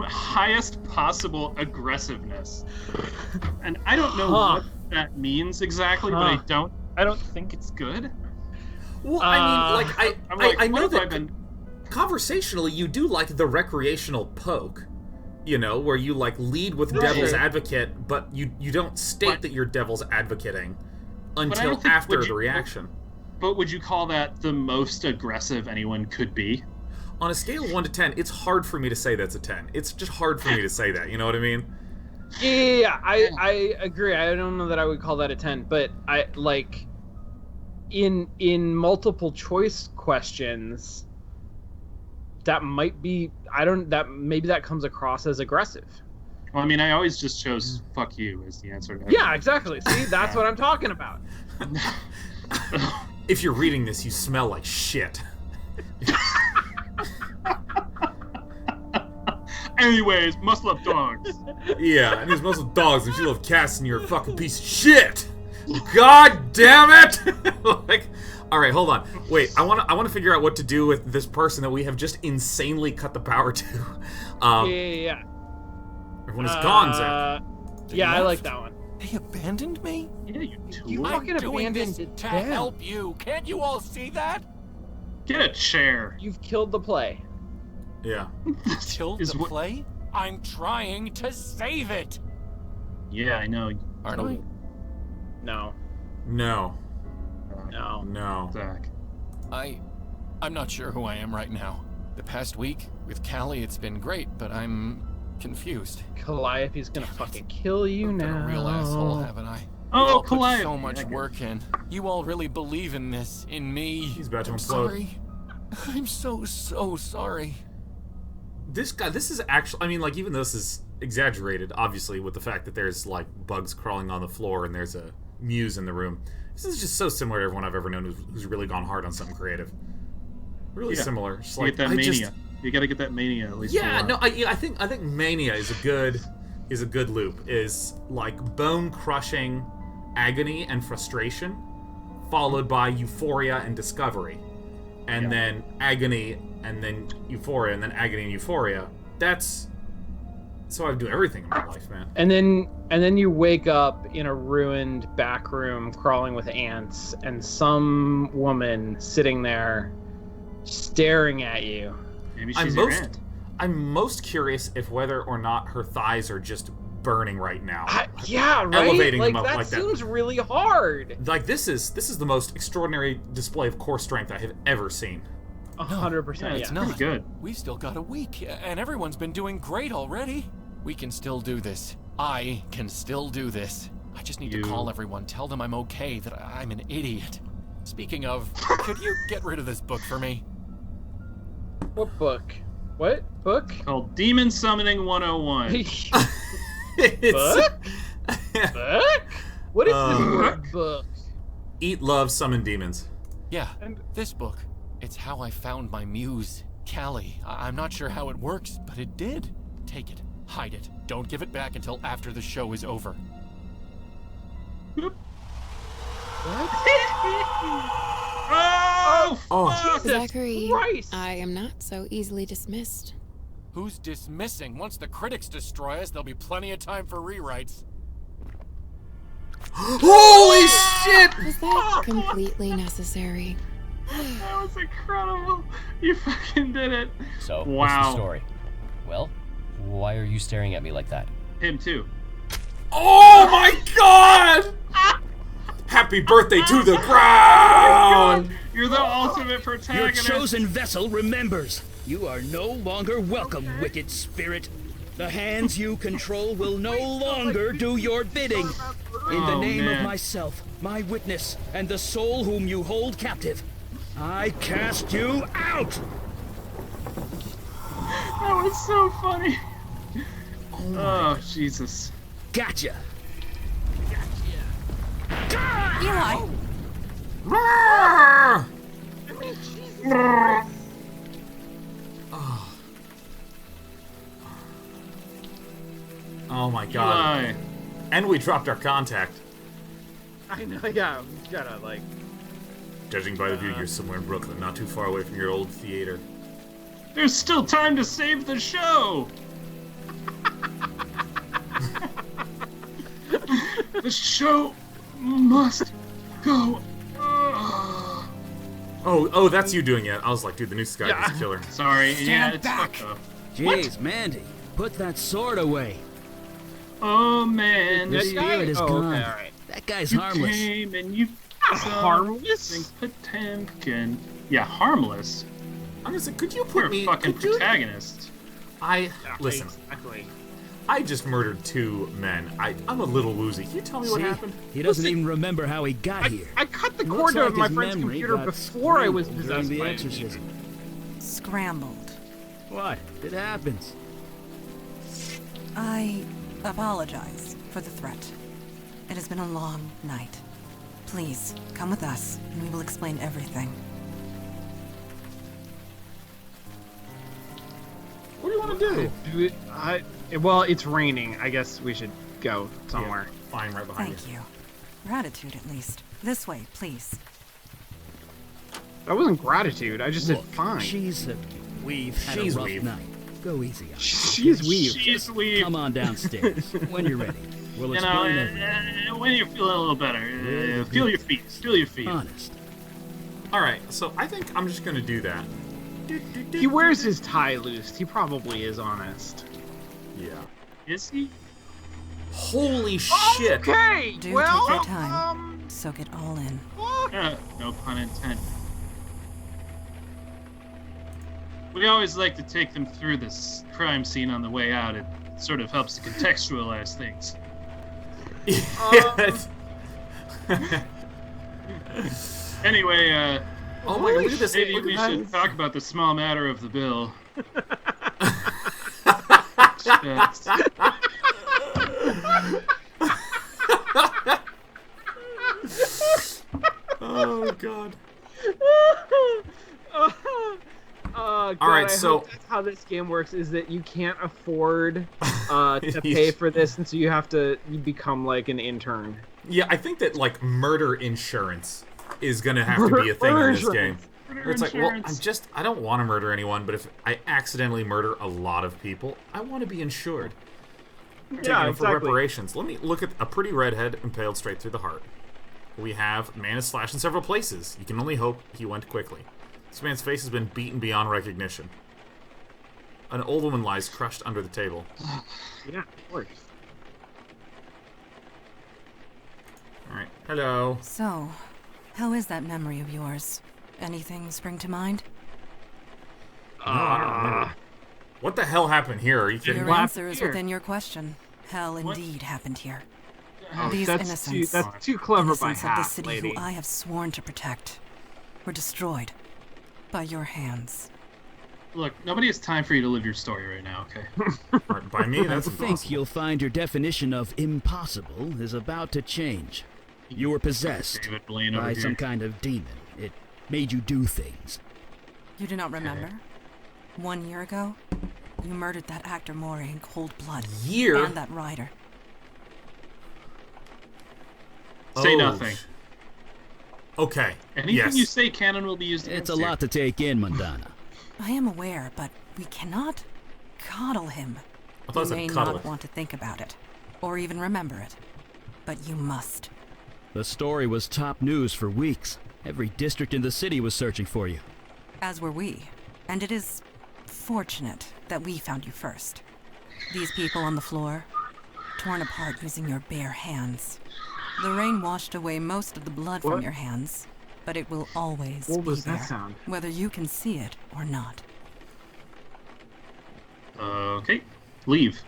highest possible aggressiveness, and I don't know what that means exactly, but I don't think it's good. Well, I mean, I know that conversationally you do like the recreational poke, where you lead with devil's advocate, but you don't state that you're devil's advocating until after the reaction. But would you call that the most aggressive anyone could be? On a scale of 1 to 10, it's hard for me to say that's a 10. It's just hard for me to say that, you know what I mean? Yeah, I agree. I don't know that I would call that a 10, but I in multiple choice questions, that might be maybe that comes across as aggressive. Well, I mean, I always just chose "fuck you" as the answer to everything. Yeah, exactly. See, that's what I'm talking about. If you're reading this, you smell like shit. Anyways, must love dogs. Yeah, and he's must love dogs, and you love cats, and you're a fucking piece of shit. God damn it! All right, hold on. Wait, I want to figure out what to do with this person that we have just insanely cut the power to. Yeah. Everyone is gone, Zach. Yeah, I like that one. They abandoned me? Yeah, you tool. You fucking I'm doing abandoned this to them. help you. Can't you all see that? Get a chair. You've killed the play. Yeah. Killed the play? I'm trying to save it. Yeah, I know. Aren't I? No. No. Zach. I'm not sure who I am right now. The past week with Callie, it's been great, but I'm confused. Calliope's gonna fucking kill you I've been now. a real asshole, haven't I? Oh, you all put Calliope. so much work in. You all really believe in this, in me. He's about to I'm implode. sorry. I'm so sorry. This is actually, I mean, even though this is exaggerated, obviously, with the fact that there's, bugs crawling on the floor and there's a muse in the room. This is just so similar to everyone I've ever known who's really gone hard on something creative. Really similar. Just you get that mania. You gotta get that mania at least. Yeah, no, I think mania is a good loop. Is bone crushing agony and frustration, followed by euphoria and discovery, and then agony and then euphoria and then agony and euphoria. That's so I do everything in my life, man. And then you wake up in a ruined back room crawling with ants and some woman sitting there staring at you. Maybe she's your aunt. I'm most curious if whether or not her thighs are just burning right now. Yeah, right. Elevating them up that like that. seems really hard. This is the most extraordinary display of core strength I have ever seen. 100%. Yeah, it's Yeah. not pretty good. We've still got a week, and everyone's been doing great already. We can still do this. I can still do this. I just need to call everyone, tell them I'm okay, that I'm an idiot. Speaking of, could you get rid of this book for me? What book? What book? Called Demon Summoning 101. Book? Book? What is this word book? Eat, love, summon demons. Yeah, this book. It's how I found my muse, Callie. I'm not sure how it works, but it did. Take it. Hide it. Don't give it back until after the show is over. Oh, Zachary, Christ. I am not so easily dismissed. Who's dismissing? Once the critics destroy us, there'll be plenty of time for rewrites. Holy shit! Was that completely necessary? that was incredible. You fucking did it. So, what's Wow. the story? Well, why are you staring at me like that? Him too. Oh my god! Happy birthday to the ground! You're the ultimate Your protagonist. chosen vessel remembers. You are no longer welcome, wicked spirit. The hands you control will no longer do your bidding. In the name of myself, my witness, and the soul whom you hold captive, I cast you out! That was so funny. Oh, Jesus. Gotcha! Eli! Oh my god. Eli. And we dropped our contact. I know, yeah, we gotta, like... Judging by the view, you're somewhere in Brooklyn, not too far away from your old theater. There's still time to save the show. The show must go. Oh, that's you doing it. I was like, dude, the new Skype is killer. Sorry, yeah, it's back. fucked up. Jeez, Mandy, put that sword away. Oh man, That the guy? spirit is Oh, gone. okay, alright. That guy's you harmless. came and you Harmless? Potemkin. Yeah, harmless. I'm gonna say, could you You're put a me? fucking could you- protagonist. Listen. Exactly. I just murdered 2 men. I'm a little woozy. Can you tell me what See? happened? He doesn't even remember how he got here. I cut the Looks cord out like of my his friend's memory computer got before I was scrambled possessed during the by exorcism. Scrambled. What? It happens. I apologize for the threat. It has been a long night. Please, come with us, and we will explain everything. What do you want to do? Well, it's raining. I guess we should go somewhere. Yeah, fine, right behind Thank you. Gratitude, at least. This way, please. That wasn't gratitude. I just said Look, fine. we've had She's a rough weave. night. Go easy on her. She's weave. She's weird. Come on downstairs when you're ready. We'll You know, explain everything. when you feel a little better, feel your feet. Feel your feet. Honest. Alright, so I think I'm just gonna do that. He wears his tie loose. He probably is honest. Yeah. Is he? Holy shit! Okay. Do well, take your time. Soak it all in. No pun intended. We always like to take them through this crime scene on the way out. It sort of helps to contextualize things. Anyway, oh my god, look at this. maybe Look we at should talk about the small matter of the bill. Oh god. God, All right, I so- hope that's how this game works is that you can't afford to pay for this, and so you become like an intern. Yeah, I think that like murder insurance is gonna have to be a thing in this game. Where it's like, well, I don't want to murder anyone, but if I accidentally murder a lot of people, I want to be insured. Yeah, For exactly. reparations. Let me look at a pretty redhead impaled straight through the heart. We have man is slashed in several places. You can only hope he went quickly. This man's face has been beaten beyond recognition. An old woman lies crushed under the table. Yeah, of course. Alright, hello. So, how is that memory of yours? Anything spring to mind? No, I don't remember. What the hell happened here? Are you kidding Your me? answer is within your question. Hell indeed happened here. These innocents, that's too clever by innocents of the half, city lady. who I have sworn to protect, were destroyed by your hands. Look, nobody has time for you to live your story right now, okay? By me, I that's think impossible. you'll find your definition of impossible is about to change. You were possessed David Blaine over by here. some kind of demon. It made you do things. You do not remember? 1 year ago, you murdered that actor Maury in cold blood. Year? And that rider. Say Oh. nothing. Okay. Anything yes. you say, canon will be used It's against a you. lot to take in, Mundana. I am aware, but we cannot coddle him. I thought it You said may cuddle. not want to think about it, or even remember it, but you must. The story was top news for weeks. Every district in the city was searching for you. As were we, and it is fortunate that we found you first. These people on the floor, torn apart using your bare hands. The rain washed away most of the blood from your hands, but it will always What be was there, that sound? whether you can see it or not. Okay, leave.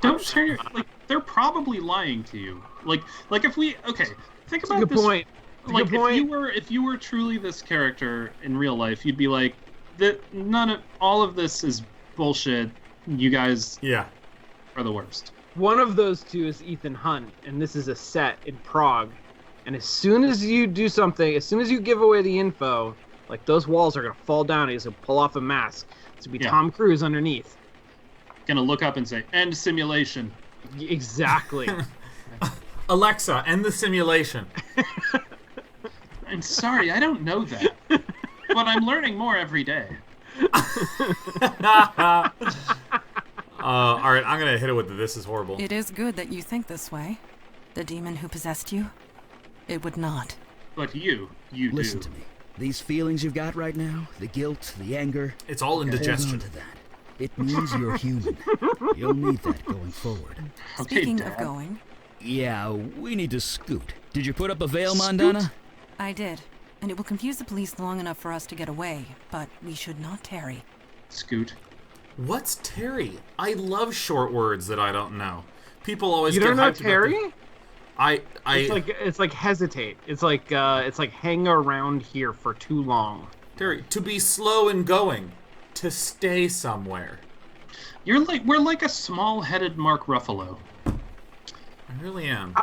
Don't turn your, like, they're probably lying to you. Like if we, okay, think about Good this. point. Like Good point. if you were truly this character in real life, you'd be like, that all of this is bullshit. You guys Yeah. are the worst. One of those two is Ethan Hunt, and this is a set in Prague. And as soon as you do something, as soon as you give away the info, like those walls are gonna fall down. He's gonna pull off a mask. It's gonna be Yeah. Tom Cruise underneath. Gonna look up and say, end simulation. Exactly. Alexa, end the simulation. I'm sorry, I don't know that. But I'm learning more every day. All right, I'm gonna hit it with the "this is horrible." It is good that you think this way. The demon who possessed you, it would not. But you Listen do. to me. These feelings you've got right now, the guilt, the anger, It's all hold on indigestion. to that. It means you're human. You'll need that going forward. Okay, Speaking Dad. of going, Yeah, we need to scoot. Did you put up a veil, Mondana? I did. And it will confuse the police long enough for us to get away, but we should not tarry. Scoot. What's Terry? I love short words that I don't know. People always You get don't know hyped about Terry? the- It's like hesitate. It's like hang around here for too long. Terry, to be slow in going, to stay somewhere. We're like a small-headed Mark Ruffalo. I really am.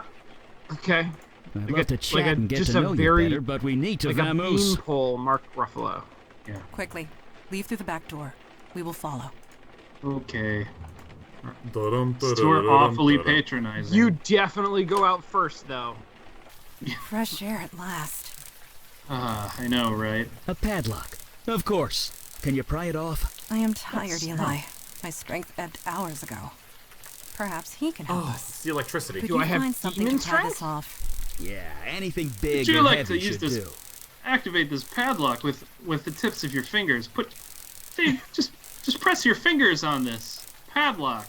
Okay. I'd Like love a- to like chat a- and get just to a know very- you better, but we need to Like a vamoose. beanpole Mark Ruffalo. Quickly, leave through the back door. We will follow. Okay. Dun-dun, We're dun-dun, awfully dun-dun. patronizing. You definitely go out first, though. Fresh air at last. I know, right? A padlock. Of course. Can you pry it off? I am tired, Eli. My strength ebbed hours ago. Perhaps he can help Oh, us. it's the electricity. Could Do you I have find something to demon pry this strength? off? Yeah, anything big Would you or like heavy to use should this? do. Activate this padlock with the tips of your fingers. Hey, just press your fingers on this padlock.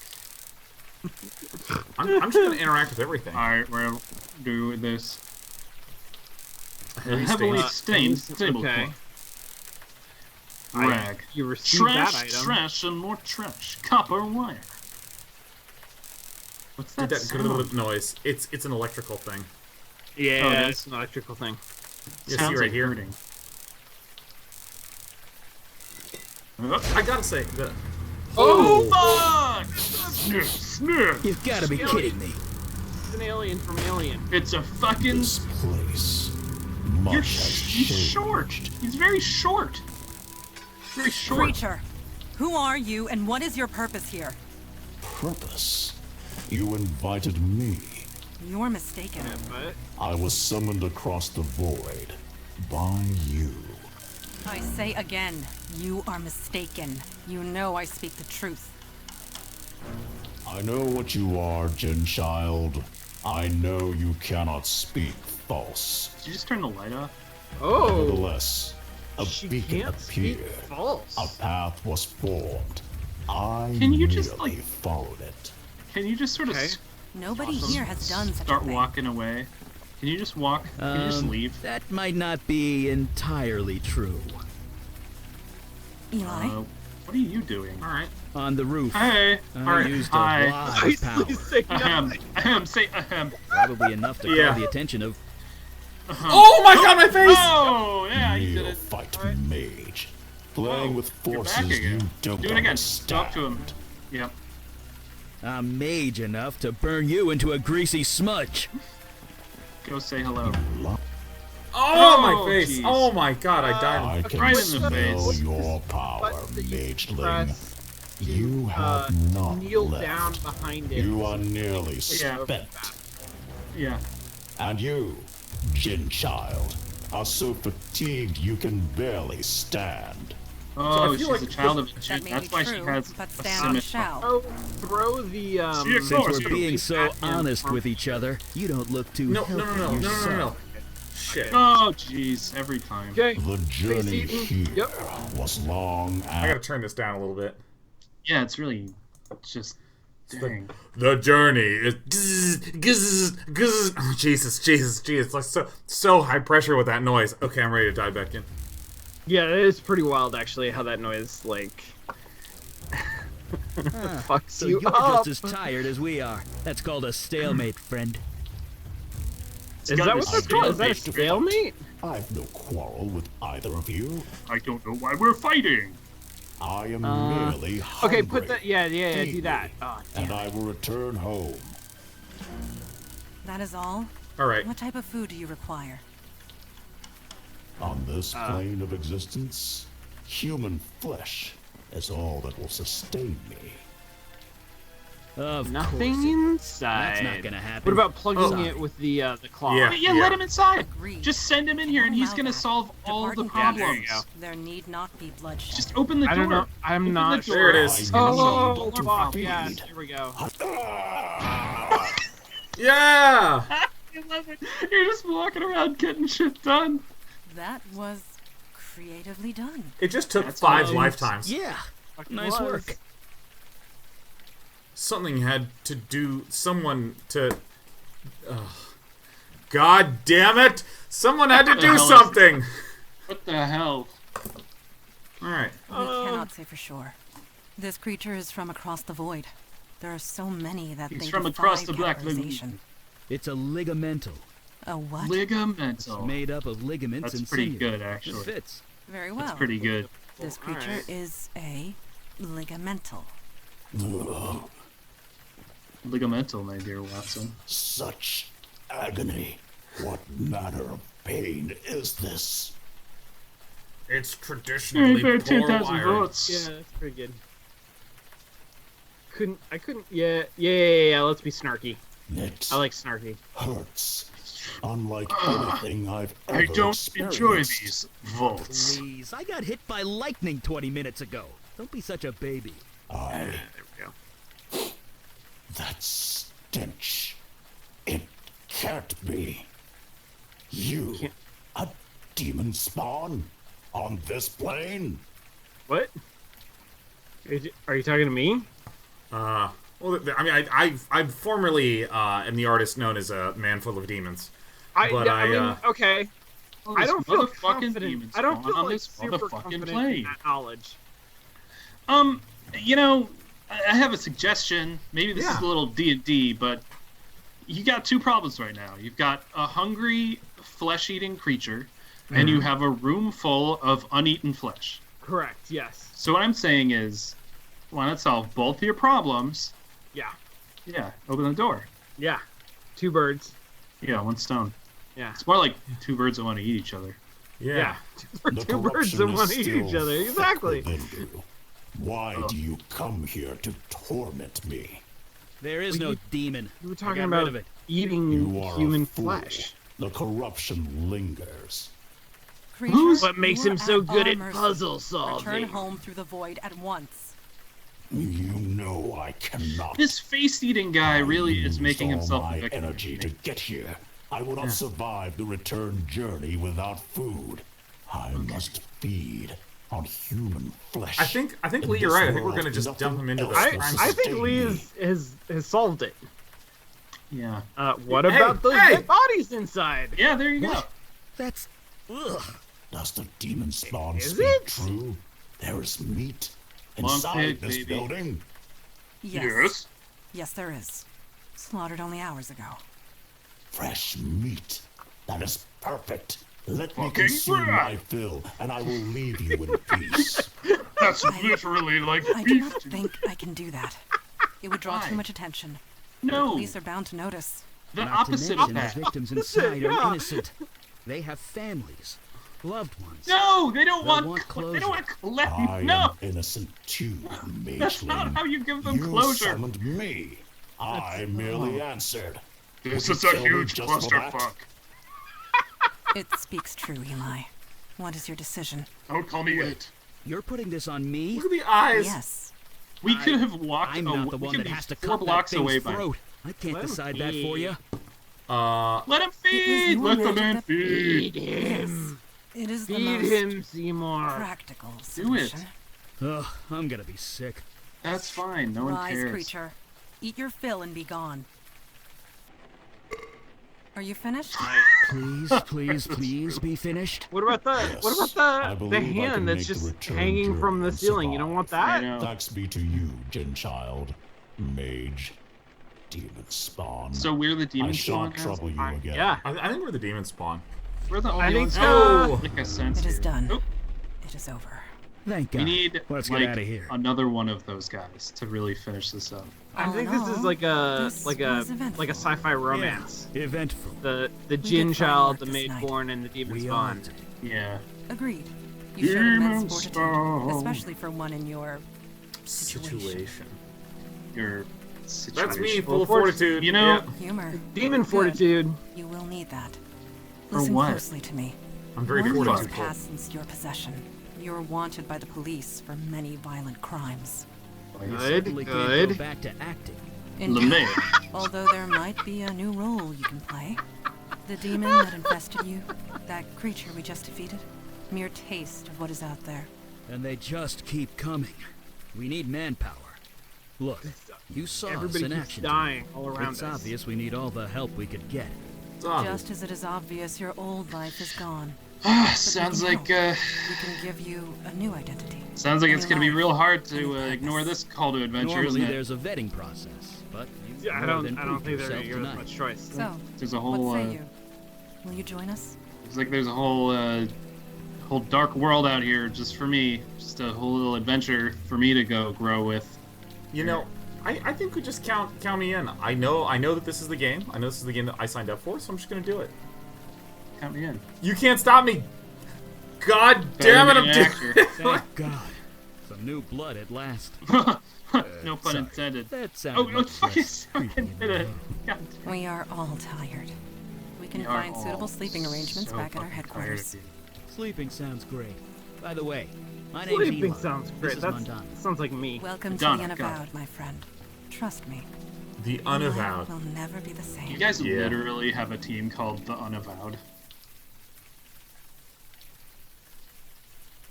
I'm just gonna interact with everything. All right, we'll do this. Heavy Heavily stains. stained Okay. tablecloth. Rag. You received that Trash, item. trash, and more trash. Copper wire. What's that Did that sound? noise? It's an electrical thing. Yeah, Oh, it it's an electrical thing. You see Sounds right like here. hurting. I gotta say that. Oh, fuck! Sniff, sniff. You've got to be kidding me. It's an alien from Alien. It's a fucking. This place He's must have short. changed. He's very short. Very short. Creature, who are you and what is your purpose here? Purpose. You invited me. You're mistaken. But I was summoned across the void by you. I say again, you are mistaken. You know I speak the truth. I know what you are, Jin child. I know you cannot speak false. Did you just turn the light off? oh, Nevertheless, a she beacon can't speak appeared. false. A path was formed. I Can you just, merely like- followed it. Can you just sort of Okay. Nobody here has done such a start thing. walking away? Can you just walk? Can you just leave? That might not be entirely true. Eli? What are you doing? All right. On the roof. Hey. I used a lot of power. Say ahem. Probably enough to call the attention of... Oh my god, my face! Oh, yeah, you did it. Neophyte mage. Playing with forces back again. you don't Do it again. understand. Talk to him. Yep. I'm mage enough to burn you into a greasy smudge. Go say hello. Oh, my face! Geez. Oh my god, I died. I can Right in the smell face. your power, mageling. You to, have not kneel left. down behind it. You are nearly spent. Yeah. And you, Jin child, are so fatigued you can barely stand. Oh, I feel she's like a child of That Jin. may That's be why true, she has but a stand scimitar. shall. Oh, throw the Since we're being so honest with each other, you don't look too No, healthy no, no, no, no, yourself. no, no. Shit. Oh, jeez, every time. Okay. The journey here was long I gotta and turn this down a little bit. Yeah, it's really just dang. The journey is. Oh, Jesus! Like so high pressure with that noise. Okay, I'm ready to dive back in. Yeah, it is pretty wild actually how that noise like fucks So you you're up. just as tired as we are. That's called a stalemate, friend. Is that what that's called? Is that a stalemate? I've no quarrel with either of you. I don't know why we're fighting. I am merely hungry. Okay, put that. Yeah, do that. Oh, damn. And I will return home. That is all? All right. What type of food do you require? On this plane of existence, human flesh is all that will sustain me. Of Nothing course. inside. That's not gonna happen. What about plugging Sorry. it with the claw? Yeah. Yeah, let him inside. Agreed. Just send him in here, and he's gonna solve all the problems. There need not be bloodshed. Just open the door. I don't know. I'm Open not the sure. There it is. Oh, What to fuck, feed. yes, here we go. Yeah. I love it. You're just walking around getting shit done. That was creatively done. It just took That's 5 nice. lifetimes. Yeah. Nice was. work. Something had to do. Someone to. God damn it! Someone had to What the do hell is- something. What the hell? All right. We cannot say for sure. This creature is from across the void. There are so many that He's they from defy across the black lagoon. categorization. It's a ligamental. A what? Ligamental. Made up of ligaments That's and pretty sinew. good, It actually. fits. Very well. That's pretty good. This creature is a ligamental. Ligamental, my dear Watson. Such agony. What manner of pain is this? It's traditionally poor 10,000 wiring. votes. Yeah, that's pretty good. I couldn't. Yeah. Let's be snarky. It I like snarky. hurts. Unlike anything I've ever I don't enjoy experienced. these votes. Please, I got hit by lightning 20 minutes ago. Don't be such a baby. I... There we go. That stench. It can't be. You, a demon spawn? On this plane? What? Are you talking to me? Well, I mean, I formerly am the artist known as a man full of demons. But I mean, okay. Oh, I this don't feel motherfucking confident. demons I don't spawn feel on like this super motherfucking confident plane. in that knowledge. You know, I have a suggestion. Maybe this is Yeah. a little D&D, but you got 2 problems right now. You've got a hungry, flesh-eating creature, and you have a room full of uneaten flesh. Correct. Yes. So what I'm saying is, why not solve both your problems? Yeah. Yeah, open the door. Yeah. 2 birds. Yeah, 1 stone. Yeah. It's more like 2 birds that want to eat each other. Yeah. For The 2 birds corruption that is want to eat each still other. thick Exactly. within you. Why do you come here to torment me? There is no demon. We were I talking got rid about of it. eating You are human a fool. flesh. The corruption lingers. Creature, What makes you him are so at good our at mercy. puzzle Return solving? home through the void at once. You know I cannot. This face-eating guy really is used making all himself my a victim. energy to get here. I will not survive the return journey without food. I must feed on human flesh. I think In Lee, you're this right. I think we're world, gonna just nothing dump him into the else crime will I think sustain Lee me. has solved it. Yeah. What Hey, about those hey! dead bodies inside? Yeah, there you go. That's... Ugh. Does the demon spawn Is speak it? true? There is meat Long inside pig, this baby. building. Yes. Yes, there is. Slaughtered only hours ago. Fresh meat. That is perfect. Let me Fucking consume rat. my fill, and I will leave you in peace. That's literally like I do beef. not think I can do that. It would draw too much attention. No. The police are bound to notice. The Not to opposite of mention that. the victims inside are innocent. They have families, loved ones. No, they don't They want. want They don't want closure. I No, am innocent too, Mageling. that's not how you give them You closure. summoned me. I merely answered. This Would is you a kill me huge just for that? clusterfuck. It speaks true, Eli. What is your decision? Don't call me it. You're putting this on me? Look at the eyes. Yes. We could have walked. I'm not the we one could that be has to 4 cut that blocks thing's away by. throat. I can't Let him decide that for feed. you. Let him It feed. was Let the your man magic feed. him. It is the Feed most him, Seymour. practical Do it. solution. Ugh, I'm gonna be sick. That's fine. No one Rise, cares. creature. Eat your fill and be gone. Are you finished? Please, please, please be finished. What about the Yes, what I about the believe I can hand that's make the just return hanging from the journey and ceiling? You don't want I that? know. Thanks be to you, Jin child, mage, demon spawn. So we're the I demon shan't spawn guys? trouble you again. Yeah. I think we're the demon spawn. We're the only I think ones. so. Oh. I think I sense It is here. done. Oh, It is over. Thank God. we need Let's like get out of here. another one of those guys to really finish this up. I All think in this is all, like a this like a was eventful. like a sci-fi romance. Eventful. The did Jinn fine child, work the this night. Mageborn, and the demon We spawn. are. Yeah. Agreed. You showed Demon immense fortitude, spawn. especially for one in your situation. Your situation. That's me, full Well, of fortitude. you know- Yep. Humor. Demon Good. fortitude. You will need that. For Listen what? closely to me. I'm very 1 year has fortitude. passed since your possession. You're wanted by the police for many violent crimes. You Good, certainly can't good. go back to acting. Indeed. LeMay. Although there might be a new role you can play. The demon that infested you, that creature we just defeated, mere taste of what is out there. And they just keep coming. We need manpower. Look, you saw Everybody us in keeps action. dying all around It's us. obvious we need all the help we could get. It's obvious. Just as it is obvious your old life is gone. Sounds like We can give you a new identity. sounds like it's gonna be New real life, hard new to ignore purpose. this call to adventure, Normally isn't it? there's a vetting process, but you Yeah, I more don't than I don't proved think they're gonna yourself give us tonight. much choice. So, There's a what whole say you? Will you join us? it's like there's a whole dark world out here just for me, just a whole little adventure for me to go grow with. You know, I think we just count me in. I know that this is the game. I know this is the game that I signed up for, so I'm just gonna do it. Count me in. You can't stop me. God damn it! I'm Better be an actor. doing. Thank God. Some new blood at last. No pun intended. That Oh, sounded no, much fucking less creepy in did my it. head. God. We are all tired. We can We are find all suitable sleeping arrangements so back at our fucking tired of headquarters. you. Sleeping sounds great. By the way, my name's Sleeping Eli. sounds This great. is That Montana. sounds like me. Welcome Done, to the got Unavowed, my friend. Trust me. The Life Unavowed. will never be the same. You guys Yeah. literally have a team called the Unavowed.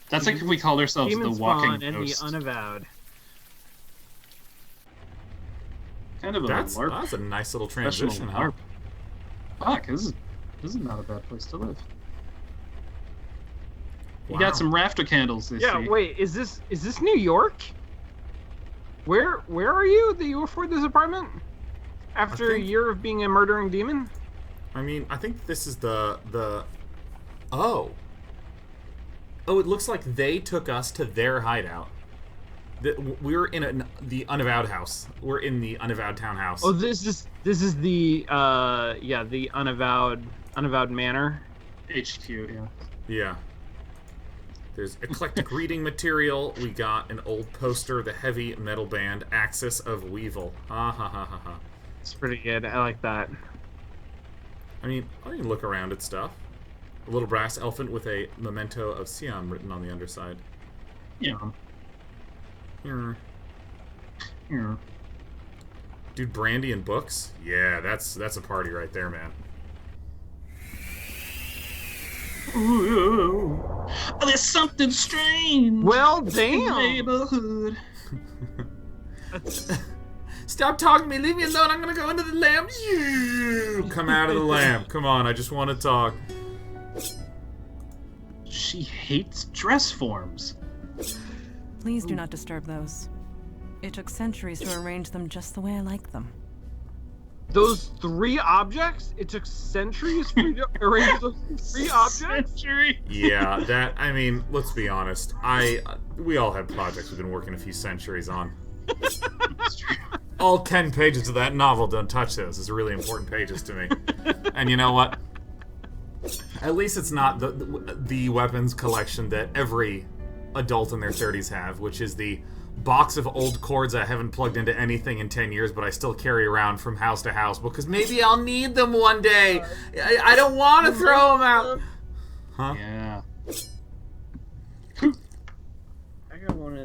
That's like if we called ourselves Demon the spawn Walking and Ghost. the unavowed. Kind of a That's LARP. a nice little Professional transition, huh? LARP. Fuck, this is not a bad place to live. You Wow. got some rafter candles this Yeah, year. wait, is this New York? Where are you that you afford this apartment? After a think- year of being a murdering demon? I mean, I think this is the oh. Oh, it looks like they took us to their hideout. We're in the Unavowed house. We're in the Unavowed townhouse. Oh, this is the the unavowed manor. HQ, yeah. Yeah. There's eclectic reading material. We got an old poster, the heavy metal band Axis of Weevil. Ha ha ha ha ha. It's pretty good. I like that. I mean, I can look around at stuff. A little brass elephant with a memento of Siam written on the underside. Yeah. Hmm. Yeah. Dude, brandy and books? Yeah, that's a party right there, man. Ooh, there's something strange. Well, in the damn. neighborhood. Stop talking to me, leave me alone, I'm gonna go into the lamp. You come out of the lamp. Come on, I just want to talk. She hates dress forms. Please do not disturb those. It took centuries to arrange them just the way I like them. Those 3 objects? It took centuries for you to arrange those 3 objects? Yeah, I mean, let's be honest. We all had projects we've been working a few centuries on. All 10 pages of that novel, don't touch those. It's really important pages to me. And you know what? At least it's not the weapons collection that every adult in their 30s have, which is the box of old cords I haven't plugged into anything in 10 years, but I still carry around from house to house because maybe I'll need them one day. I don't want to throw them out. Huh? Yeah. I got one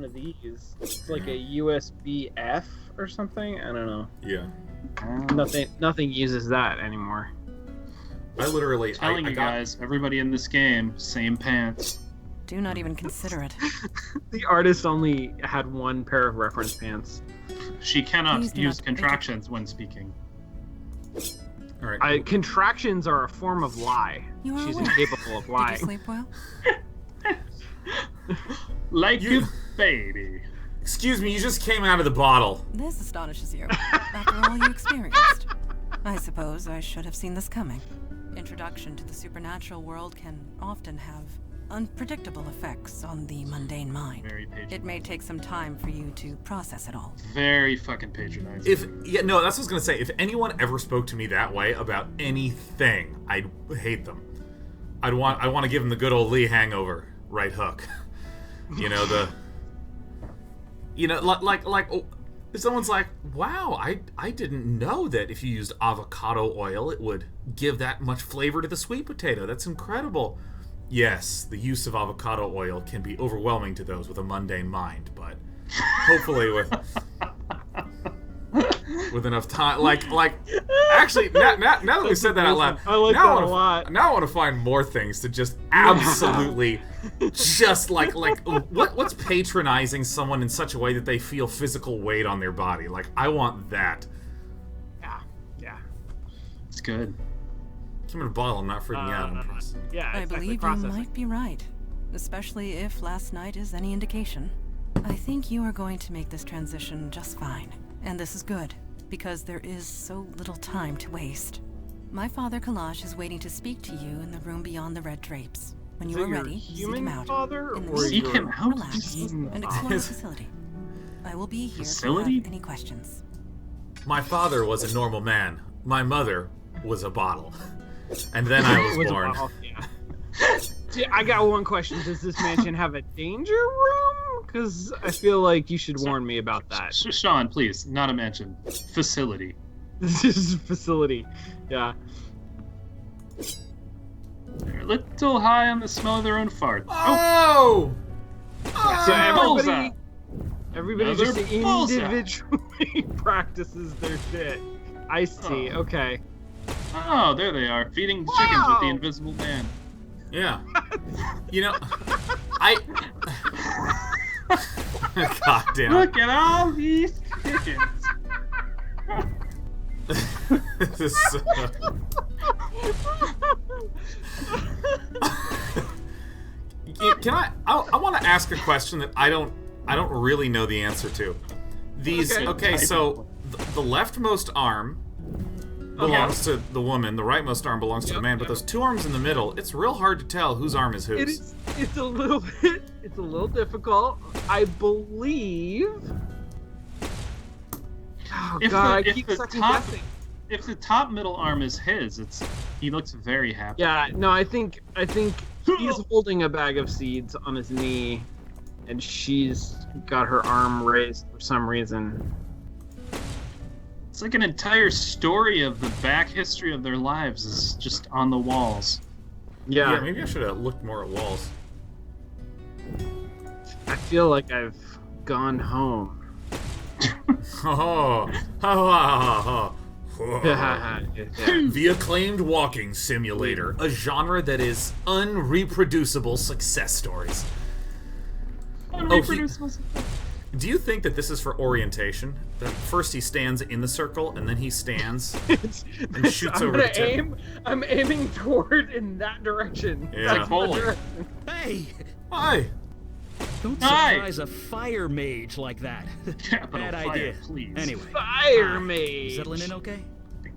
of these. It's like a USB F or something. I don't know. Yeah. Nothing uses that anymore. I literally telling you guys, everybody in this game, same pants. Do not even consider it. The artist only had 1 pair of reference pants. She cannot use contractions when speaking. All right. Contractions are a form of lie. She's incapable of lying. Did you sleep well? Like a baby. Excuse me, you just came out of the bottle. This astonishes you. After all you experienced. I suppose I should have seen this coming. Introduction to the supernatural world can often have unpredictable effects on the mundane mind. Very patronizing. It may take some time for you to process it all. Very fucking patronizing. That's what I was gonna say. If anyone ever spoke to me that way about anything, I'd hate them. I want to give them the good old Lee hangover right hook. If someone's like, wow, I didn't know that if you used avocado oil, it would give that much flavor to the sweet potato. That's incredible. Yes, the use of avocado oil can be overwhelming to those with a mundane mind, but hopefully with enough time, actually, now that we said that out loud, I like that a lot. Now I want to find more things to just absolutely, just what's patronizing someone in such a way that they feel physical weight on their body? Like, I want that. Yeah. It's good. Give me a bottle. I'm not freaking out. Yeah, I believe you might be right, especially if last night is any indication. I think you are going to make this transition just fine, and this is good, because there is so little time to waste. My father Kalash is waiting to speak to you in the room beyond the red drapes. When you are ready, seek him out. Seek him out? Relax and explore the facility. I will be here if you have any questions. My father was a normal man. My mother was a bottle. And then I was born. I got one question. Does this mansion have a danger room? Because I feel like you should warn me about that. Sean, please. Not a mansion. Facility. This is a facility. Yeah. They're a little high on the smell of their own fart. Oh! So everybody just individually practices their shit. I see. Okay. Oh, there they are, feeding chickens with the invisible man. Yeah. God damn. Look at all these chickens. This is I want to ask a question that I don't really know the answer to. So the leftmost arm belongs to the woman, the rightmost arm belongs to the man, but those 2 arms in the middle, it's real hard to tell whose arm is whose. It's a little difficult. I believe. Oh god, I keep second guessing. If the top middle arm is his, he looks very happy. Yeah, no, I think he's holding a bag of seeds on his knee, and she's got her arm raised for some reason. It's like an entire story of the back history of their lives is just on the walls. Yeah, maybe I should have looked more at walls. I feel like I've gone home. The acclaimed walking simulator, a genre that is unreproducible success stories. Do you think that this is for orientation? That first he stands in the circle, and then he stands and shoots over the tip? I'm aiming toward in that direction. Yeah. Like bowling. Hey! Hi! Don't Hi. surprise a fire mage like that. Bad fire, idea. please. Anyway, Fire you mage. settling in okay?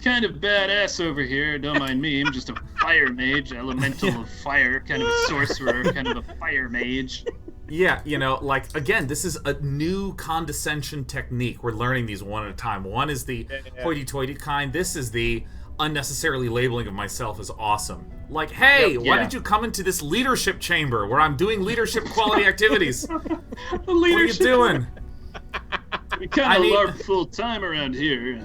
Kind of badass over here. Don't mind me. I'm just a fire mage, elemental of fire, kind of a sorcerer, kind of a fire mage. Yeah, you know, like, again, this is a new condescension technique. We're learning these one at a time. One is the hoity-toity kind. This is the unnecessarily labeling of myself as awesome. Like, hey, why did you come into this leadership chamber where I'm doing leadership quality activities? What are you doing? We kind of LARP full time around here.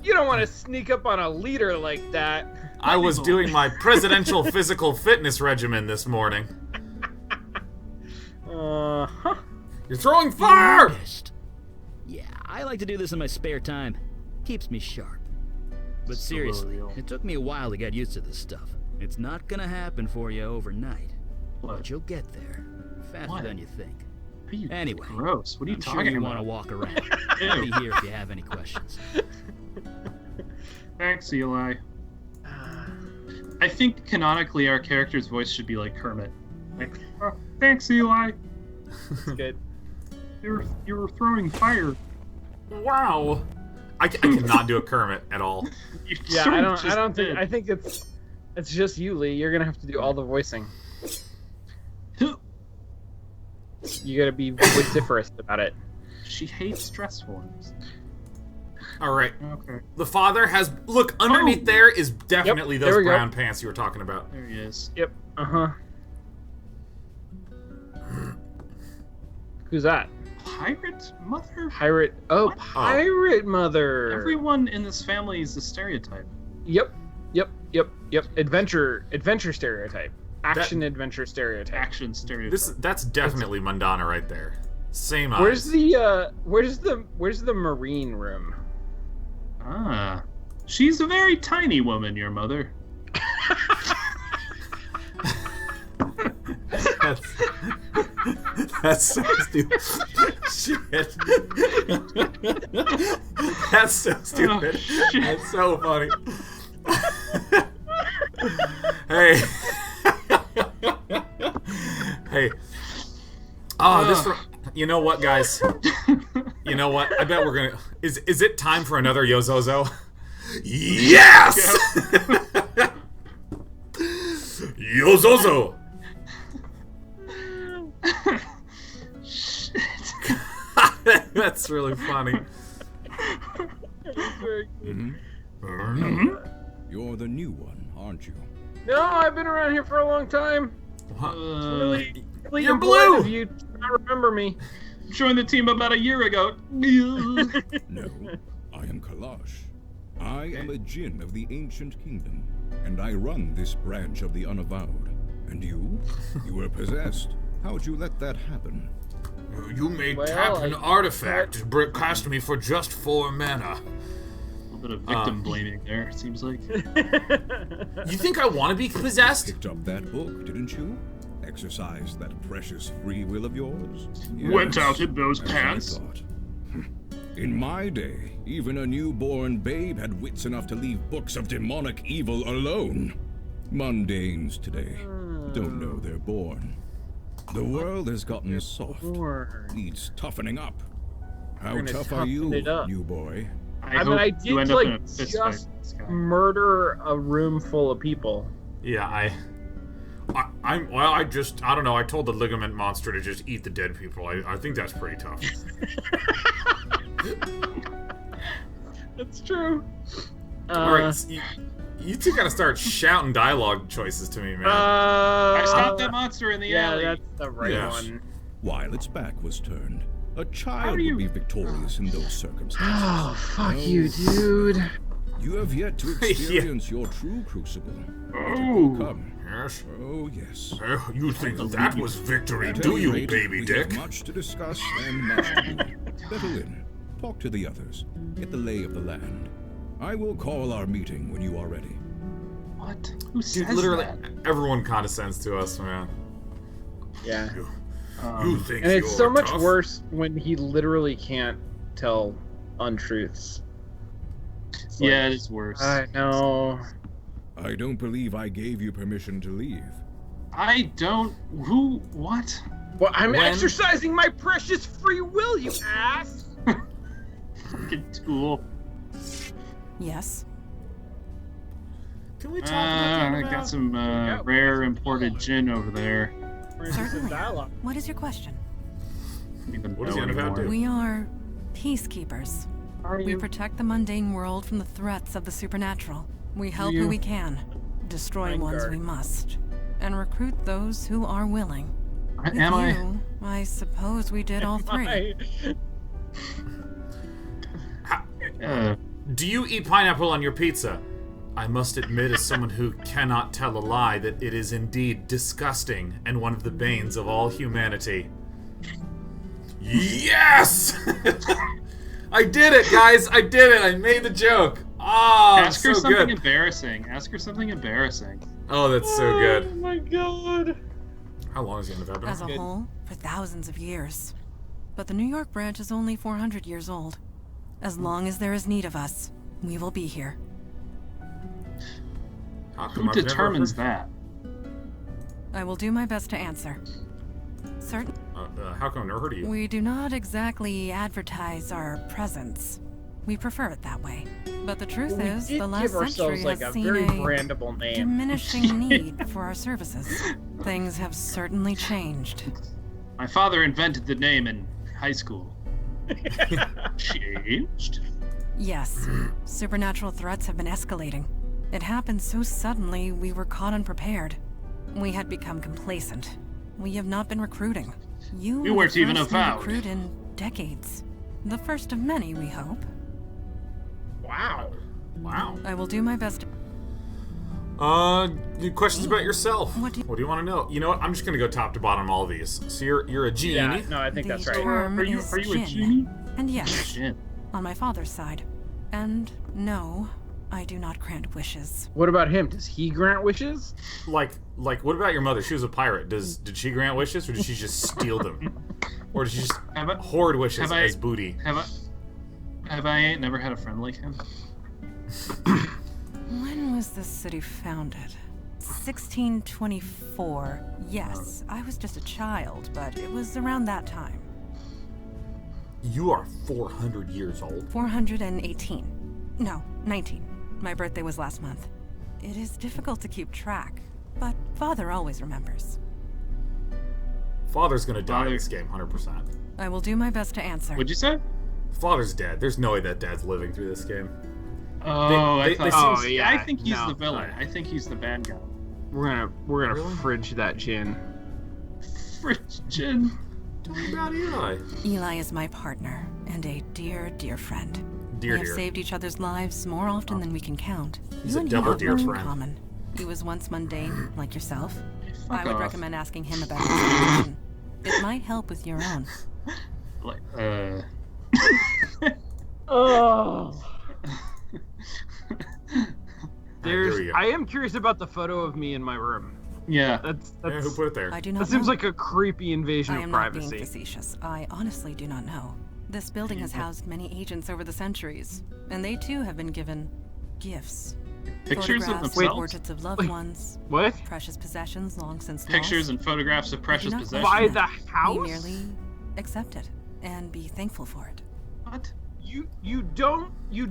You don't want to sneak up on a leader like that. I was doing my presidential physical fitness regimen this morning. You're throwing fire! Yeah, I like to do this in my spare time. Keeps me sharp. But seriously, it took me a while to get used to this stuff. It's not gonna happen for you overnight. But you'll get there. Faster than you think. Anyway, gross. What are you I'm talking sure you about? want to walk around. I'll be here if you have any questions. Thanks, Eli. I think canonically our character's voice should be like Kermit. Like, oh, thanks, Eli. That's good. You were throwing fire. Wow. I cannot do a Kermit at all. Yeah, I don't think. I think it's just you, Lee. You're gonna have to do all the voicing. You gotta be vociferous about it. She hates stress forms. All right. Okay. The father has... Look, underneath there is definitely those brown pants you were talking about. There he is. Yep. Uh-huh. Who's that? Pirate mother? Pirate. Oh, pirate mother. Everyone in this family is a stereotype. Yep. Adventure stereotype. Adventure stereotype. Action stereotype. That's definitely Mundana right there. Same eyes. Where's the marine room? Ah. She's a very tiny woman, your mother. That's so stupid. Shit. That's so stupid. Oh, that's so funny. Hey. Hey. Oh, this. You know what, guys? You know what? I bet we're gonna. Is it time for another Yozozo? Yes. Yozozo. Shit. That's really funny. You're the new one, aren't you? No, I've been around here for a long time. Really You're blue. Of you to not remember me. Joined the team about a year ago. No, I am Kalash. I am a djinn of the ancient kingdom, and I run this branch of the Unavowed. And you? You were possessed. How'd you let that happen? You may tap an artifact and cast me for just 4 mana. A bit of victim blaming there, it seems like. You think I want to be possessed? Picked up that book, didn't you? Exercised that precious free will of yours? Yes, went out in those as pants. I thought. In my day, even a newborn babe had wits enough to leave books of demonic evil alone. Mundanes today don't know they're born. The world has gotten soft. Needs toughening up. How tough are you, new boy? I mean, I did like just murder a room full of people. Yeah, I don't know. I told the ligament monster to just eat the dead people. I think that's pretty tough. That's true. All right, you two gotta start shouting dialogue choices to me, man. I stopped that monster in the alley. Yeah, that's the right one. While its back was turned, a child would be victorious in those circumstances. Oh, fuck you, dude. You have yet to experience your true crucible. Oh, come. Yes. Oh, yes. You think that was victory, do you, baby dick? Much to discuss and much to do. Settle in. Talk to the others. Get the lay of the land. I will call our meeting when you are ready. What? Who says literally, that? everyone condescends to us, man. Yeah. You think and it's so you're much tough? worse when he literally can't tell untruths. Yeah, it is worse. I know. I don't believe I gave you permission to leave. I don't... Who? What? Well, I'm exercising my precious free will, you ass! Fucking tool. Yes. Can we talk about I got some rare imported gin over there. Certainly. What is your question? What is the Unavowed do? We are peacekeepers. We protect the mundane world from the threats of the supernatural. We help who we can, destroy ones we must, and recruit those who are willing. I suppose we did all three. Do you eat pineapple on your pizza? I must admit, as someone who cannot tell a lie, that it is indeed disgusting and one of the banes of all humanity. Yes! I did it, guys! I did it! I made the joke! Oh, Ask her so something good. embarrassing. Ask her something embarrassing. Oh, that's so good. Oh my god. How long is the Unavowed been? As a whole, for thousands of years. But the New York branch is only 400 years old. As long as there is need of us, we will be here. Who determines that? I will do my best to answer. Certain. How come I've never heard of you? We do not exactly advertise our presence. We prefer it that way. But the truth is, the last century has seen a brandable name. diminishing need for our services. Things have certainly changed. My father invented the name in high school. Changed? Yes. Supernatural threats have been escalating. It happened so suddenly, we were caught unprepared. We had become complacent. We have not been recruiting. You weren't even avowed. Recruit in decades. The first of many, we hope. Wow. Wow. I will do my best. Questions about yourself. What do you want to know? You know what? I'm just gonna go top to bottom all these. So you're a genie. Yeah, no, I think that's right. Term Are you is a Jinn. genie? And yes, Jinn. on my father's side. And no, I do not grant wishes. What about him? Does he grant wishes? Like, what about your mother? She was a pirate. Did she grant wishes, or did she just steal them, or did she just hoard wishes as booty? Have I never had a friend like him? When was this city founded? 1624. Yes, I was just a child, but it was around that time. You are 400 years old. 418. No, 19. My birthday was last month. It is difficult to keep track, but Father always remembers. Father's gonna die in this game, 100%. I will do my best to answer. What'd you say? Father's dead. There's no way that Dad's living through this game. Oh, I think he's no. the villain. I think he's the bad guy. We're gonna fridge that gin. Fridge gin. Tell me about Eli. Eli is my partner and a dear, dear friend. Dear. We have saved each other's lives more often than we can count. He's you a and double he have dear one in friend. common. He was once mundane, like yourself. Fuck I would off. recommend asking him about his situation. It might help with your own. Like, Oh. Here I am curious about the photo of me in my room. Yeah. That's who put it there? I do not that seems know. like a creepy invasion I of am privacy. not being facetious. I honestly do not know. This building has housed many agents over the centuries, and they too have been given gifts. Pictures of Photographs, themselves? portraits of loved ones, What? precious possessions long since Pictures lost. and photographs of precious not possessions. By question the it. house? We merely accept it and be thankful for it. What? You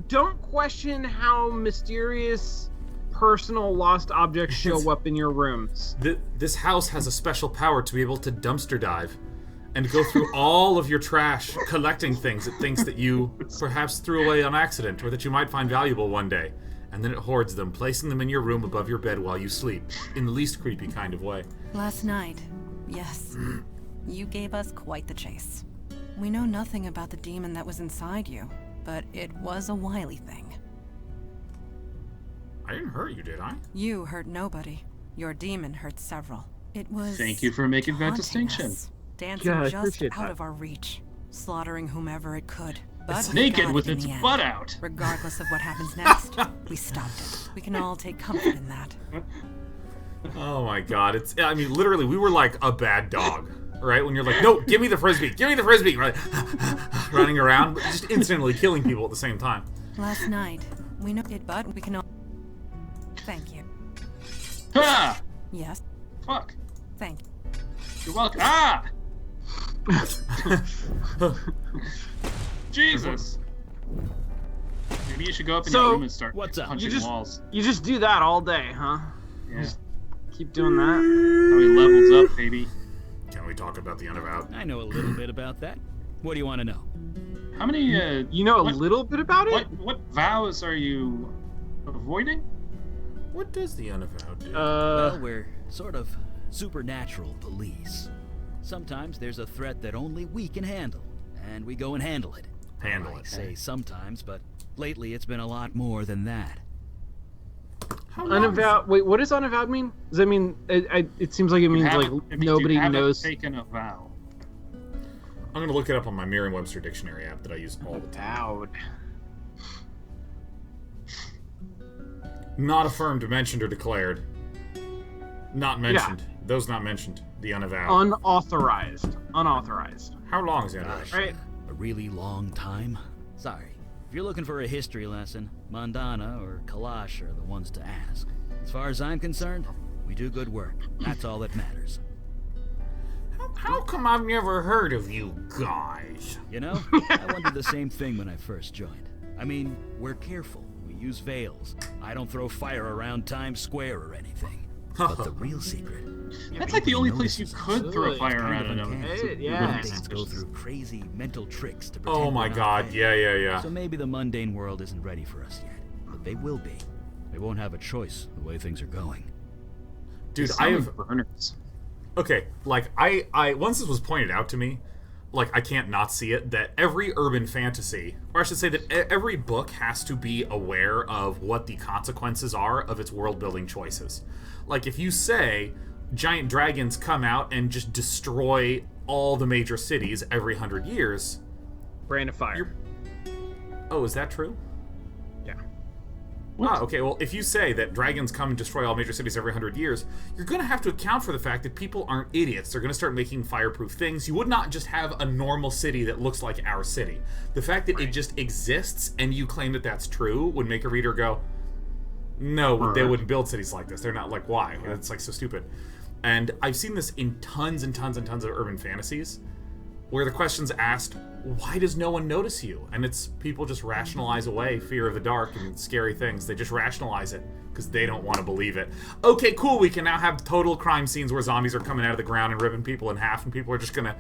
don't question how mysterious personal lost objects show up in your rooms. This house has a special power to be able to dumpster dive and go through all of your trash, collecting things that you perhaps threw away on accident or that you might find valuable one day. And then it hoards them, placing them in your room above your bed while you sleep, in the least creepy kind of way. Last night, yes, you gave us quite the chase. We know nothing about the demon that was inside you, but it was a wily thing. I didn't hurt you, did I? You hurt nobody. Your demon hurt several. It was Thank you for making that taunting distinction. us, dancing Yeah, I just appreciate out that. of our reach, slaughtering whomever it could. But It's we naked got with it in its the end. butt out. Regardless of what happens next, we stopped it. We can all take comfort in that. Oh my god, I mean, literally, we were like a bad dog, right? When you're like, no, give me the frisbee, right? Running around, but just instantly killing people at the same time. Last night, we know it, but we can all... Thank you. Ah! Yes, Fuck. thank you. You're welcome. Ah! Jesus. Maybe you should go up in your room and start punching walls. You just do that all day, huh? Yeah. Just keep doing that. How he levels up, baby. Can we talk about the Unavowed? I know a little bit about that. What do you want to know? How many? You know a little bit about it? What vows are you avoiding? What does the Unavowed do? Well, we're sort of supernatural police. Sometimes there's a threat that only we can handle, and we go and handle it. I say sometimes, but lately it's been a lot more than that. Unavowed. Wait, what does unavowed mean? Does that mean it seems like it means nobody knows? Taken a vow. I'm gonna look it up on my Merriam-Webster dictionary app that I use all the time. Not affirmed, mentioned, or declared. Not mentioned. Yeah. Those not mentioned. The Unavowed. Unauthorized. Unauthorized. How long is the Unavowed? Right. A really long time? Sorry. If you're looking for a history lesson, Mandana or Kalash are the ones to ask. As far as I'm concerned, we do good work. That's all that matters. How come I've never heard of you guys? You know, I wondered the same thing when I first joined. I mean, we're careful. We use veils. I don't throw fire around Times Square or anything. But the real secret... That's like the only place you could throw fire around another. Yeah. Mundanes go through crazy mental tricks to pretend Oh my we're not god, there. yeah. So maybe the mundane world isn't ready for us yet. But they will be. They won't have a choice the way things are going. Dude, I have... Okay, like, I once this was pointed out to me, like, I can't not see it, that every urban fantasy, or I should say that every book has to be aware of what the consequences are of its world-building choices. Like, if you say, giant dragons come out and just destroy all the major cities every 100 years... Brand of fire. Oh, is that true? Yeah. Ah, okay, well, if you say that dragons come and destroy all major cities every 100 years, you're going to have to account for the fact that people aren't idiots. They're going to start making fireproof things. You would not just have a normal city that looks like our city. The fact that it just exists and you claim that that's true would make a reader go, no, they wouldn't build cities like this. They're not like, why? It's like so stupid. And I've seen this in tons and tons and tons of urban fantasies where the question's asked, why does no one notice you? And it's people just rationalize away fear of the dark and scary things. They just rationalize it because they don't want to believe it. Okay, cool, we can now have total crime scenes where zombies are coming out of the ground and ripping people in half and people are just gonna...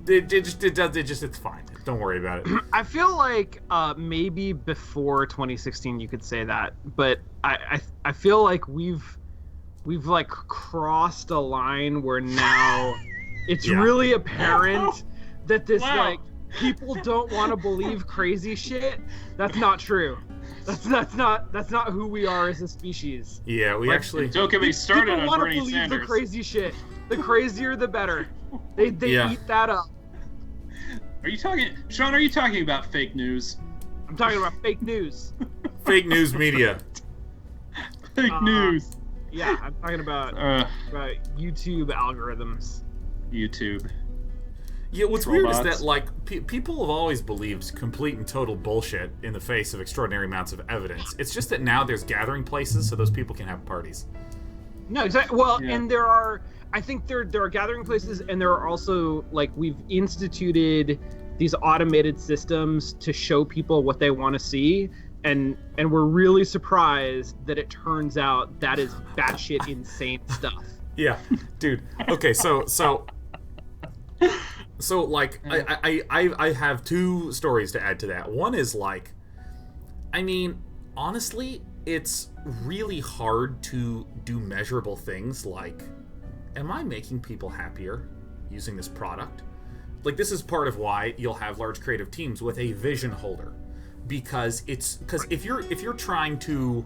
It's fine. Don't worry about it. I feel like maybe before 2016 you could say that, but I feel like we've like crossed a line where now it's really apparent that this like people don't want to believe crazy shit. That's not true. That's not who we are as a species. Yeah, we actually don't get me started on Bernie Sanders. People want to believe the crazy shit. The crazier, the better. They eat that up. Are you talking, Sean? Are you talking about fake news? I'm talking about fake news. Fake news media. Fake news. Yeah, I'm talking about YouTube algorithms. YouTube. Yeah, what's weird is that, like, people have always believed complete and total bullshit in the face of extraordinary amounts of evidence. It's just that now there's gathering places so those people can have parties. No, exactly. Well, and I think there are gathering places, and there are also, like, we've instituted these automated systems to show people what they want to see, and we're really surprised that it turns out that is batshit insane stuff. Yeah, dude. Okay, so like, I have two stories to add to that. One is, like, I mean, honestly, it's really hard to do measurable things like, am I making people happier using this product? Like, this is part of why you'll have large creative teams with a vision holder. Because if you're trying to,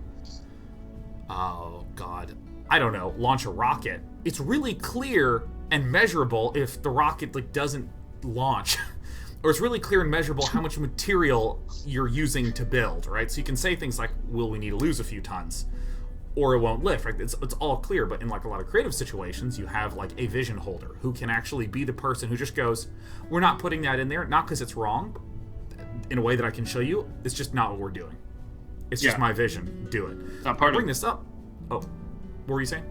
oh god, I don't know, launch a rocket, it's really clear and measurable if the rocket like doesn't launch, or it's really clear and measurable how much material you're using to build, right? So you can say things like, will we need to lose a few tons, or it won't lift, right? It's all clear. But in like a lot of creative situations, you have like a vision holder who can actually be the person who just goes, we're not putting that in there, not because it's wrong in a way that I can show you, it's just not what we're doing. It's just my vision. Do it. Not part of bring this up. Oh, what were you saying?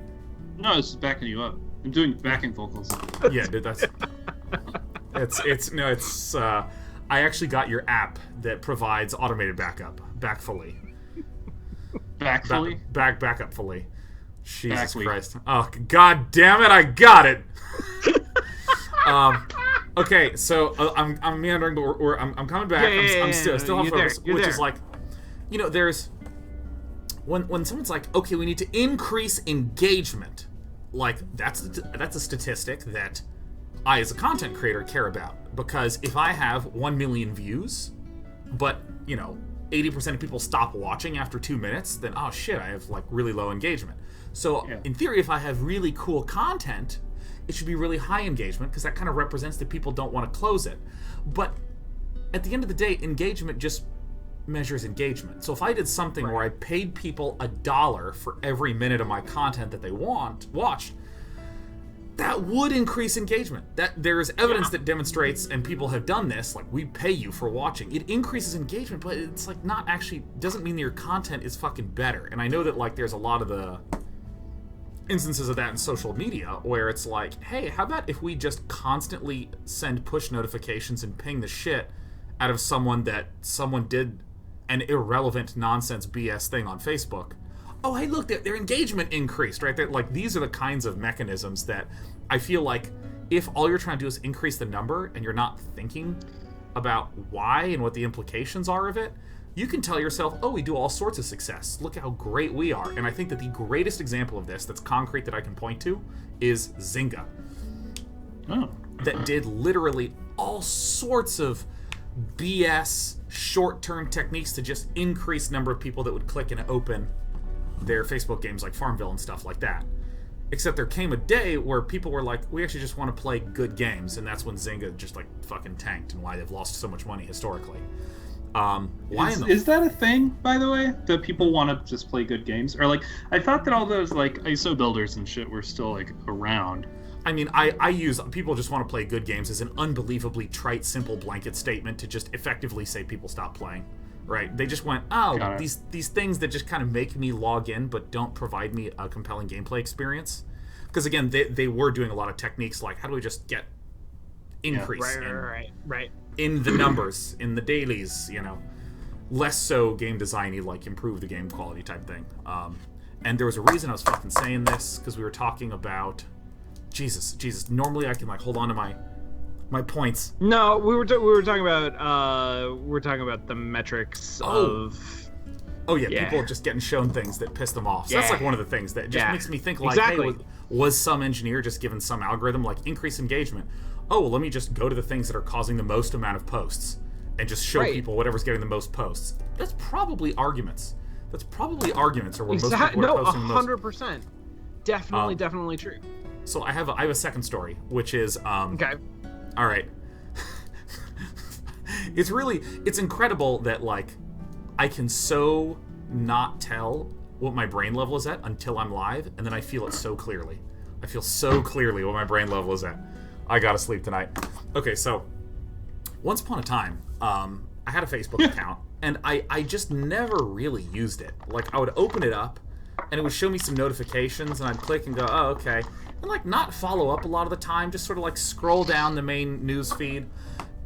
No, I was just backing you up. I'm doing backing vocals. Yeah, dude, that's... It's I actually got your app that provides automated backup, backfully. Backfully? Backup fully. Jesus Backly. Christ. Oh, god damn it, I got it! Okay, so I'm meandering, but I'm coming back. I'm still on focus, which is like, you know, there's when someone's like, okay, we need to increase engagement, like that's a statistic that I as a content creator care about, because if I have 1 million views, but you know 80% of people stop watching after 2 minutes, then oh shit, I have like really low engagement. So in theory, if I have really cool content, it should be really high engagement, because that kind of represents that people don't want to close it. But at the end of the day, engagement just measures engagement. So if I did something where I paid people $1 for every minute of my content that they watched, that would increase engagement. That there is evidence that demonstrates, and people have done this, like we pay you for watching. It increases engagement, but it's like not actually, doesn't mean that your content is fucking better. And I know that like there's a lot of the instances of that in social media where it's like, hey, how about if we just constantly send push notifications and ping the shit out of someone did an irrelevant nonsense BS thing on Facebook. Oh, hey, look, their engagement increased, right? Like, these are the kinds of mechanisms that I feel like if all you're trying to do is increase the number and you're not thinking about why and what the implications are of it, you can tell yourself, oh, we do all sorts of success. Look how great we are. And I think that the greatest example of this that's concrete that I can point to is Zynga. Oh. That did literally all sorts of BS short-term techniques to just increase the number of people that would click and open their Facebook games like Farmville and stuff like that. Except there came a day where people were like, we actually just want to play good games, and that's when Zynga just like fucking tanked, and why they've lost so much money historically. Is that a thing, by the way, that people want to just play good games? Or like, I thought that all those like ISO builders and shit were still like around. I mean, I use people just want to play good games as an unbelievably trite, simple blanket statement to just effectively say people stop playing, right? They just went, oh, these things that just kind of make me log in but don't provide me a compelling gameplay experience. Because again, they were doing a lot of techniques like, how do we just get increase right. in the numbers, in the dailies, you know, less so game designy, like improve the game quality type thing. And there was a reason I was fucking saying this, because we were talking about Jesus. Normally I can like hold on to my points. No, we were talking about the metrics of. Oh yeah, people just getting shown things that piss them off. So that's like one of the things that just makes me think like, hey, was some engineer just given some algorithm like increase engagement? Oh, well, let me just go to the things that are causing the most amount of posts and just show people whatever's getting the most posts. That's probably arguments. Or where most people are posting the most. 100%. Definitely true. So I have a second story, which is okay. All right. It's incredible that like I can so not tell what my brain level is at until I'm live, and then I feel it so clearly. I feel so clearly what my brain level is at. I gotta sleep tonight. Okay, so once upon a time, I had a Facebook account, and I just never really used it. Like, I would open it up, and it would show me some notifications, and I'd click and go, oh, okay. And, like, not follow up a lot of the time, just sort of, like, scroll down the main news feed.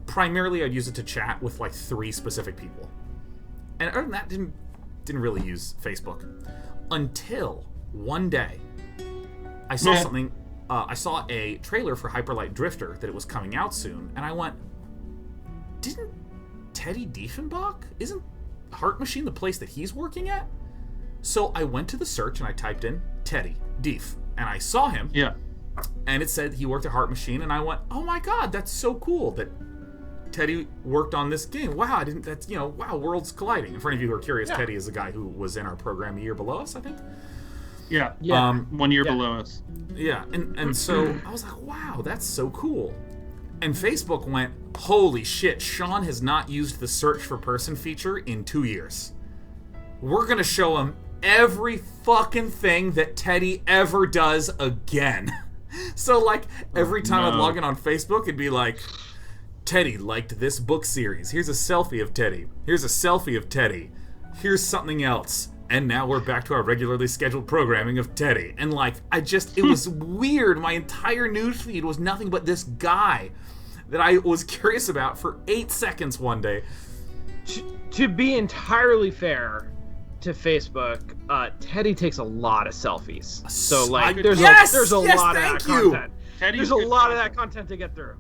Primarily, I'd use it to chat with, like, 3 specific people. And other than that, didn't really use Facebook. Until one day, I saw something... I saw a trailer for Hyper Light Drifter that it was coming out soon, and I went, didn't Teddy Diefenbach? Isn't Heart Machine the place that he's working at? So I went to the search and I typed in Teddy Dief, and I saw him. Yeah. And it said he worked at Heart Machine, and I went, oh my god, that's so cool that Teddy worked on this game. Wow, wow, worlds colliding. And for any of you who are curious, Teddy is the guy who was in our program a year below us, I think. Yeah. 1 year below us. Yeah, and so I was like, wow, that's so cool. And Facebook went, holy shit, Sean has not used the search for person feature in 2 years. We're gonna show him every fucking thing that Teddy ever does again. So, like, every time I'd log in on Facebook, it'd be like, Teddy liked this book series. Here's a selfie of Teddy. Here's a selfie of Teddy. Here's something else. And now we're back to our regularly scheduled programming of Teddy. And, like, it was weird. My entire newsfeed was nothing but this guy that I was curious about for 8 seconds one day. To be entirely fair to Facebook, Teddy takes a lot of selfies. So like, there's a lot of that content. There's a lot of that content to get through.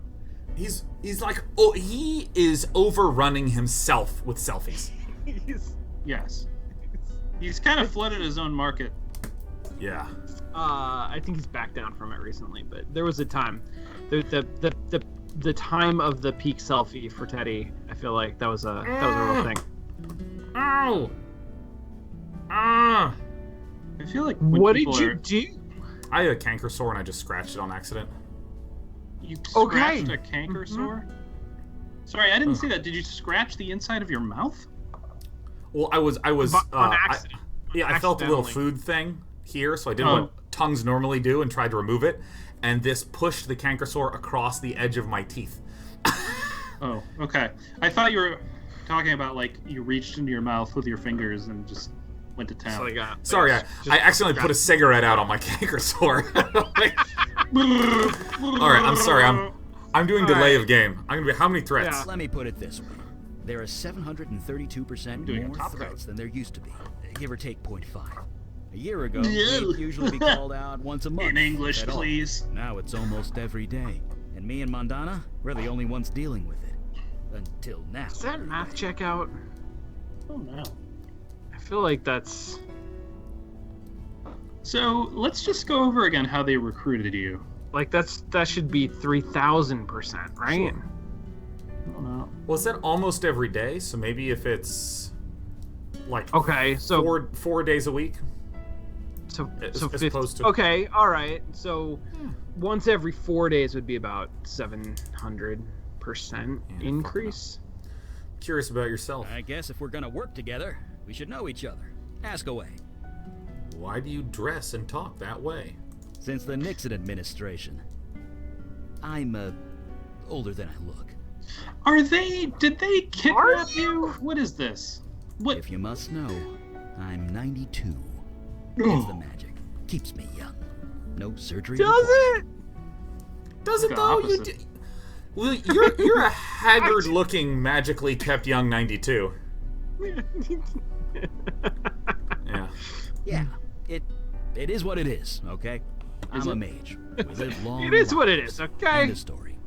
He's like, he is overrunning himself with selfies. Yes. He's kind of flooded his own market. Yeah. I think he's backed down from it recently, but there was a time. The time of the peak selfie for Teddy, I feel like that was a real thing. Ow! I feel like what did you do? I had a canker sore and I just scratched it on accident. You scratched a canker sore? Sorry, I didn't see that. Did you scratch the inside of your mouth? Well, I was on accident. I felt a little food thing here, so I did what tongues normally do and tried to remove it, and this pushed the canker sore across the edge of my teeth. Oh, okay. I thought you were talking about like you reached into your mouth with your fingers and just went to town. Sorry, I accidentally put a cigarette out on my canker sore. All right, I'm sorry. I'm doing delay of game. I'm gonna be how many threats? Yeah. Let me put it this way: there are 732% more threats than there used to be, give or take 0.5. A year ago, we'd usually be called out once a month. In English, please. Now it's almost every day, and me and Mondana, we're the only ones dealing with it. Until now. Does that math check out? Oh no. I feel like that's... So let's just go over again how they recruited you. Like that should be 3,000%, right? Sure. I don't know. Well, is that almost every day? So maybe if it's like so 4 days a week. So as 50, opposed to... Okay, all right. So once every 4 days would be about 700% increase. Curious about yourself. I guess if we're gonna work together, we should know each other. Ask away. Why do you dress and talk that way? Since the Nixon administration. I'm older than I look. Did they kidnap you? What is this? What? If you must know, I'm 92. It's the magic. Keeps me young. No surgery. Does it? Does it though? Well, you're a haggard-looking, magically kept young 92. Yeah. Yeah. It is what it is. Okay. I'm a mage. We live long. It is what it is. Okay. End of story.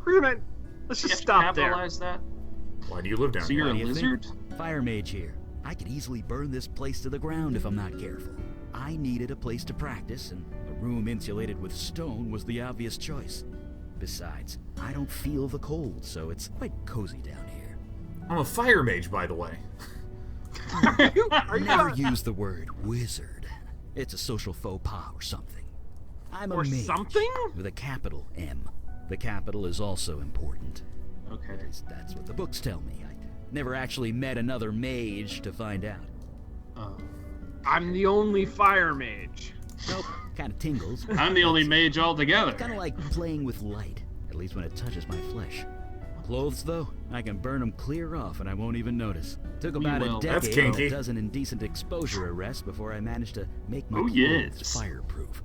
Let's just stop there. That? Why do you live down here? So you're a lizard? Fire mage here. I could easily burn this place to the ground if I'm not careful. I needed a place to practice, and a room insulated with stone was the obvious choice. Besides, I don't feel the cold, so it's quite cozy down here. I'm a fire mage, by the way. Never use the word wizard. It's a social faux pas or something. I'm a mage with a capital M. The capital is also important. Okay. That's what the books tell me. I never actually met another mage to find out. I'm the only fire mage. Nope, kind of tingles. I'm the only mage altogether. Kind of like playing with light, at least when it touches my flesh. Clothes, though, I can burn them clear off and I won't even notice. Took about a decade and a dozen indecent exposure arrests before I managed to make my clothes fireproof.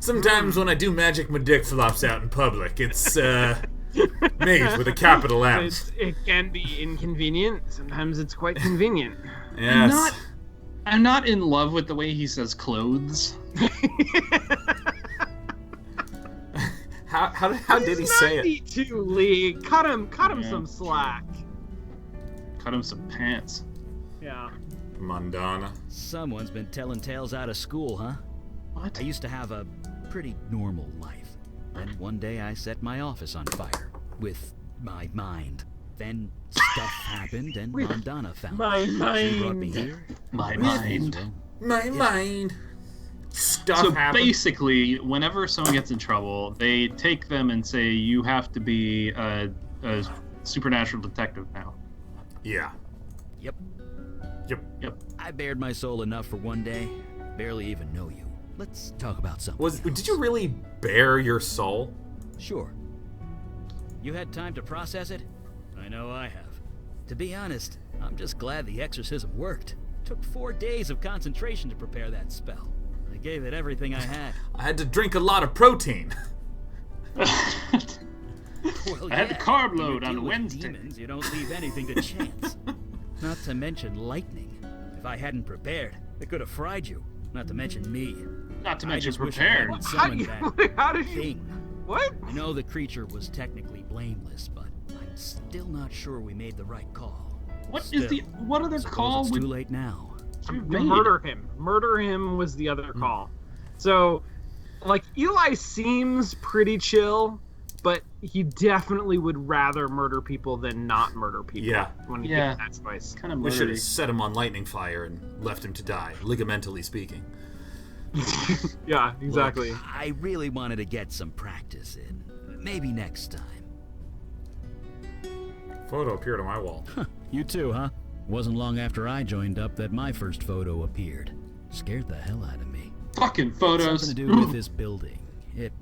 Sometimes when I do magic, my dick flops out in public. It's mage with a capital M. It can be inconvenient. Sometimes it's quite convenient. Yes. I'm not in love with the way he says clothes. How did he say it? 92, Lee. Cut him some slack. Cut him some pants. Yeah. Mondana. Someone's been telling tales out of school, huh? What? I used to have a pretty normal life. Then one day I set my office on fire. With my mind. Then stuff happened and Mondana found me. She brought me here. My mind. Stuff happened. So basically, whenever someone gets in trouble, they take them and say, you have to be a supernatural detective now. Yeah. Yep. Yep. I bared my soul enough for one day. Barely even know you. Let's talk about something. Did you really bare your soul? Sure. You had time to process it? I know I have. To be honest, I'm just glad the exorcism worked. Took 4 days of concentration to prepare that spell. I gave it everything I had. I had to drink a lot of protein. Well, I had the yeah, carb when you load deal on with Wednesday. Demons, you don't leave anything to chance. Not to mention lightning. If I hadn't prepared, it could have fried you. Not to mention me. Not to I mention just wish I prepared. hadn't summoned that How did you? thing. What? I know the creature was technically blameless, but I'm still not sure we made the right call. What Still, is the what other suppose call? it's would too late now. you have made? Murder him. Murder him was the other call. So, like, Eli seems pretty chill, but he definitely would rather murder people than not murder people. Yeah. When he Yeah. gets that choice. Kind of We should have murdery. set him on lightning fire and left him to die, ligamentally speaking. Yeah, exactly. Look, I really wanted to get some practice in. Maybe next time. Photo appeared on my wall. You too, huh? Wasn't long after I joined up that my first photo appeared. Scared the hell out of me. Fucking photos. Something to do with this building. It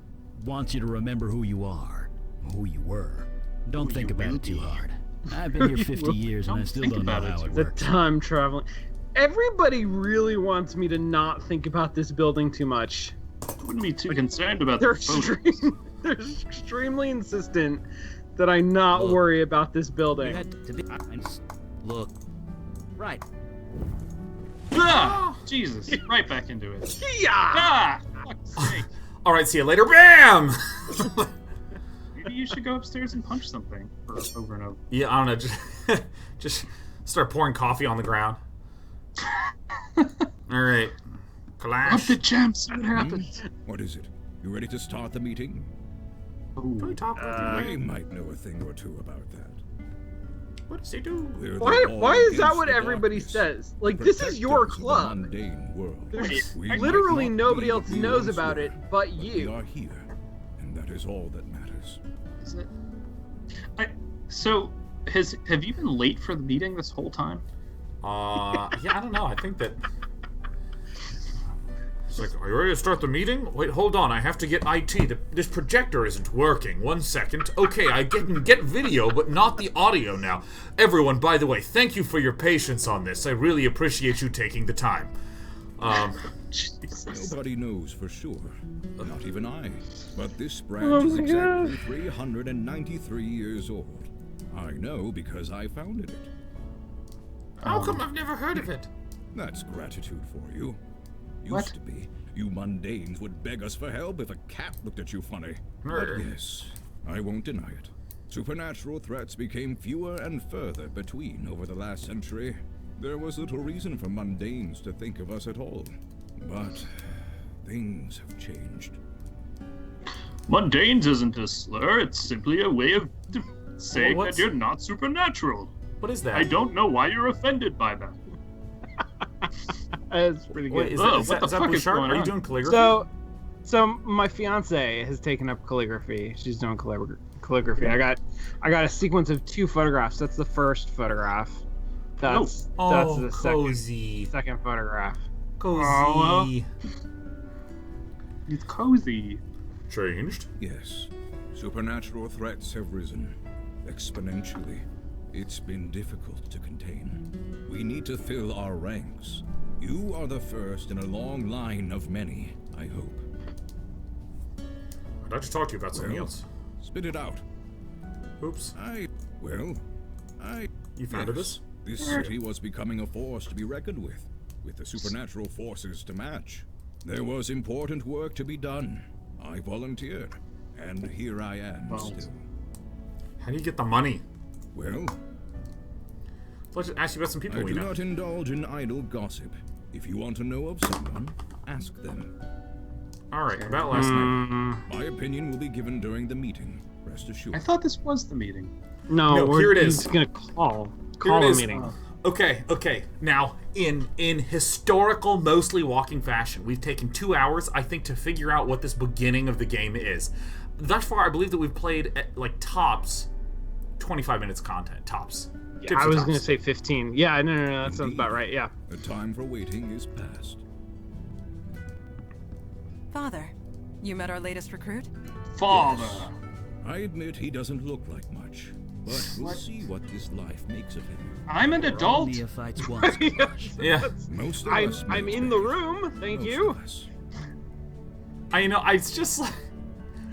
wants you to remember who you are, who you were. Don't think about it too hard. I've been here 50 years and I still don't know how it The works. time traveling. Everybody really wants me to not think about this building too much. Wouldn't be too concerned about They're, the photos. they're extremely insistent that I not worry about this You building. had to be. Look. Right. Ah! Jesus! Right back into it. Yeah. Ah! Fuck's sake. All right, see you later. Bam! Maybe you should go upstairs and punch something over and over. Yeah, I don't know. Just start pouring coffee on the ground. All right. Up Clash. the champs. What happens? What is it? You ready to start the meeting? Can we talk with I might know a thing or two about that. What does he do? We're the Why law is that against what the everybody darkness, says? Like, this is your protectors of the club. mundane world. There's We might literally not nobody be else what we knows once about were, it but We you. are here, and that is all that matters. Is it? So, have you been late for the meeting this whole time? Yeah, I don't know. I think that. It's like, are you ready to start the meeting? Wait, hold on. I have to get IT. This projector isn't working. 1 second. Okay, I can get video, but not the audio now. Everyone, by the way, thank you for your patience on this. I really appreciate you taking the time. Nobody knows for sure. Not even I. But this branch is exactly 393 years old. I know because I founded it. How come I've never heard of it? That's gratitude for you. What? Used to be, you mundanes would beg us for help if a cat looked at you funny. Murder. But yes, I won't deny it. Supernatural threats became fewer and further between over the last century. There was little reason for mundanes to think of us at all. But things have changed. Mundanes isn't a slur. It's simply a way of saying what's- that you're not supernatural. What is that? I don't know why you're offended by that. That's pretty good. Wait, is Oh, that, what is that, the is that fuck is Bouchard? going Are you on? doing calligraphy? So my fiance has taken up calligraphy. She's doing calligraphy. I got a sequence of 2 photographs. That's the first photograph. That's the cozy. second photograph. Cozy. Oh, It's cozy. Changed. Yes, supernatural threats have risen exponentially. It's been difficult to contain. We need to fill our ranks. You are the first in a long line of many, I hope. I'd like to talk to you about something Well, else. Spit it out. Oops. You founded Yes, this city was becoming a force to be reckoned with the supernatural forces to match. There was important work to be done. I volunteered, and here I am still. How do you get the money? Well, Let's ask you about some people I we do know. not indulge in idle gossip. If you want to know of someone, ask them. All right, about last night. My opinion will be given during the meeting. Rest assured. I thought this was the meeting. No, here it is. He's gonna call Here it a is. meeting. Okay. Now, in historical, mostly walking fashion, we've taken 2 hours, I think, to figure out what this beginning of the game is. Thus far, I believe that we've played at, like, tops 25 minutes content. Tops. Yeah, I was gonna say 15. Yeah, no, that sounds about right. Yeah. The time for waiting is past. Father, you met our latest recruit? Father. I admit he doesn't look like much, but we'll see what this life makes of him. I'm an adult. Neophytes once. Yeah. Most of I'm us in make the room. Thank Most you. of us. It's just like...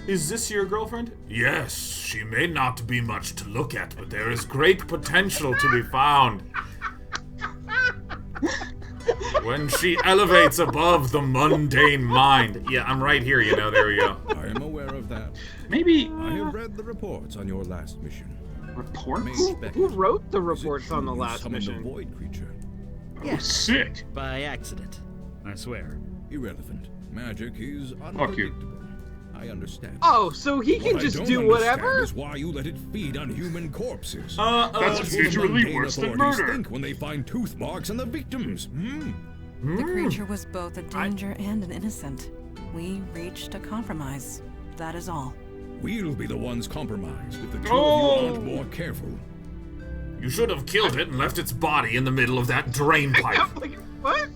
Is this your girlfriend? Yes, she may not be much to look at, but there is great potential to be found. When she elevates above the mundane mind. Yeah, I'm right here, you know, there we go. I am aware of that. Maybe... I have read the reports on your last mission. Reports? Who wrote the reports on the last mission? The void creature. Yeah. Sick. By accident, I swear. Irrelevant. Magic is Fuck unpredictable. you. I understand. Oh, so he can just do whatever? Is why you let it feed on human corpses. That's visually worse than murder. Think when they find tooth marks on the victims. The creature was both a danger and an innocent. We reached a compromise. That is all. We'll be the ones compromised if the two of you aren't more careful. You should have killed it and left its body in the middle of that drain pipe. Like, what?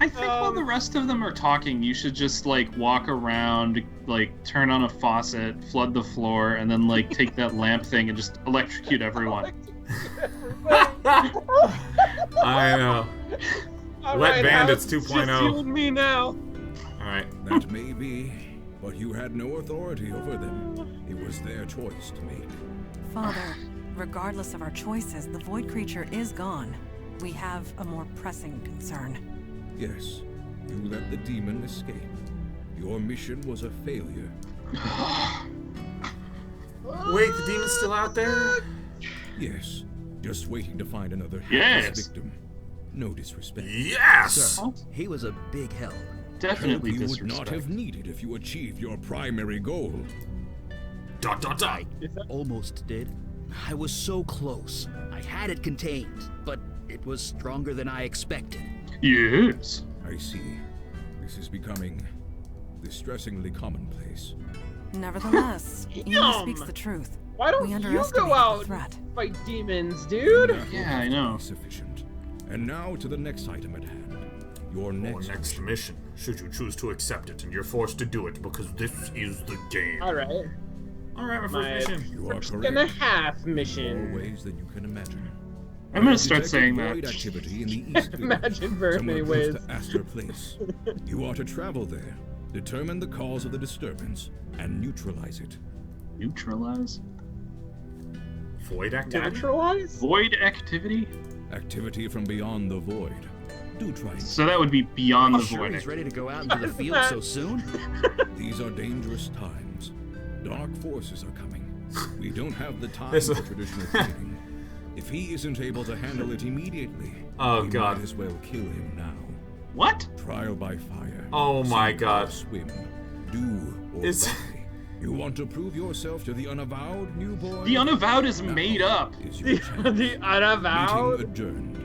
I think while the rest of them are talking, you should just, like, walk around, like, turn on a faucet, flood the floor, and then, like, take that lamp thing and just electrocute everyone. I know. Wet Bandits 2.0. Just you and me now. Alright. That may be, but you had no authority over them. It was their choice to make. Father, regardless of our choices, the void creature is gone. We have a more pressing concern. Yes, you let the demon escape. Your mission was a failure. Wait, the demon's still out there? Yes, just waiting to find another Yes. victim. No disrespect. Yes! Sir, He was a big help. Definitely you would disrespect. not have needed if you achieved your primary goal. ... Almost did. I was so close. I had it contained, but it was stronger than I expected. Yes. I see. This is becoming distressingly commonplace. Nevertheless, Ina speaks the truth. Why don't we you underestimated go out the threat. and fight demons, dude? Yeah, I know. Sufficient. And now to the next item at hand. Your next mission, should you choose to accept it, and you're forced to do it because this is the game. Alright. Alright, my first mission. You are First correct. and a half mission. More ways than you can imagine. I'm gonna start Detected saying void that. activity in the East Village, Imagine very somewhere many close ways. to Astor Place. You are to travel there, determine the cause of the disturbance, and neutralize it. Neutralize? Void activity? Naturalize? Void activity? Activity from beyond the void. Do try. So that would be beyond the Sure void. he's ready to go out into the field so soon? These are dangerous times. Dark forces are coming. We don't have the time This- for traditional training. If he isn't able to handle it immediately, we God. might as well kill him now. What? Trial by fire. Oh my Sink or God. Swim. Do or It's- die. You want to prove yourself to the Unavowed, new boy? The Unavowed is Now made up. is your chance. The Unavowed? Meeting adjourned.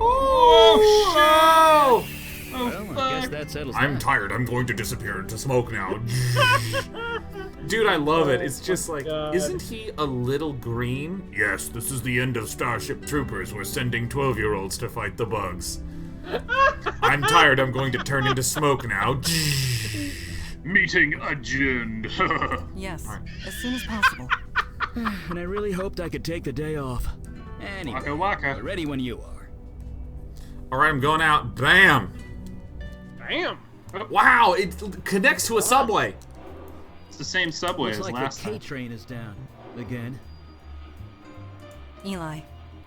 Oh, shit! Oh, Well, I guess fuck. that settles I'm that. tired. I'm going to disappear into smoke now. Dude, I love it. It's just like, isn't he a little green? Yes, this is the end of Starship Troopers. We're sending 12-year-olds to fight the bugs. I'm tired. I'm going to turn into smoke now. Meeting adjourned. Yes, as soon as possible. And I really hoped I could take the day off. Anyway, Waka waka. we're ready when you are. All right, I'm going out. Bam. Damn. Wow, it connects to a subway. It's the same subway Looks as like last the K time. train is down. Again. Eli,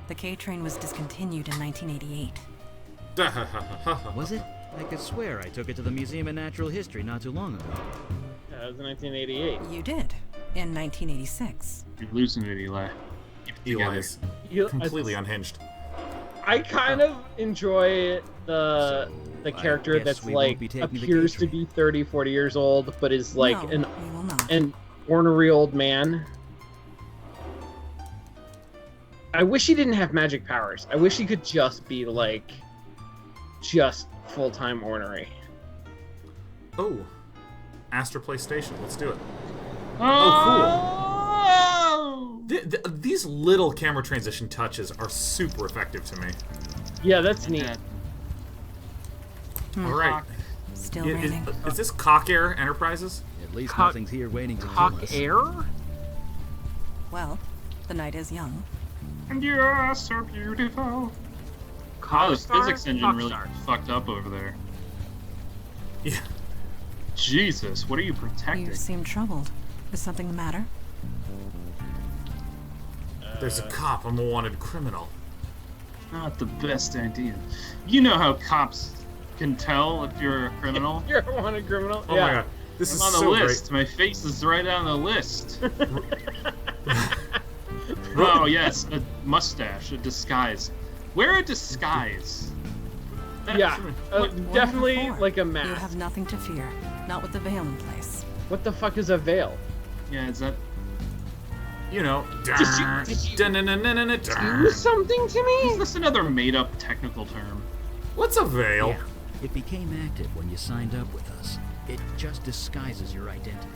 the K train was discontinued in 1988. Was it? I could swear I took it to the Museum of Natural History not too long ago. That was 1988. You did, in 1986. You're losing it, Eli. Eli is completely unhinged. I kind of enjoy the character guess that's we won't like be taking the appears to K-train. be 30, 40 years old, but is like No, an we will not. an ornery old man. I wish he didn't have magic powers. I wish he could just be like just full-time ornery. Oh, Astor Place Station. Let's do it. Oh, These little camera transition touches are super effective to me. Yeah, that's neat. All right. Still Is, raining. is this Cock Air Enterprises? At least Cock- nothing's here waiting to kill Cock us. air? Well, the night is young. and you're so beautiful. Oh, this physics engine really fucked up over there. Yeah. Jesus, what are you protecting? You seem troubled. Is something the matter? There's a cop. I'm a wanted criminal. Not the best idea. You know how cops can tell if you're a criminal? You're a wanted criminal? Oh my god. This is I'm on the so list. great. My face is right on the list. Oh, yes. A mustache. A disguise. Wear a disguise. Yeah. Definitely like a mask. You have nothing to fear. Not with the veil in place. What the fuck is a veil? Yeah, is that... You know. Did you do something to me? Is this another made-up technical term? What's a veil? Yeah. It became active when you signed up with us. It just disguises your identity.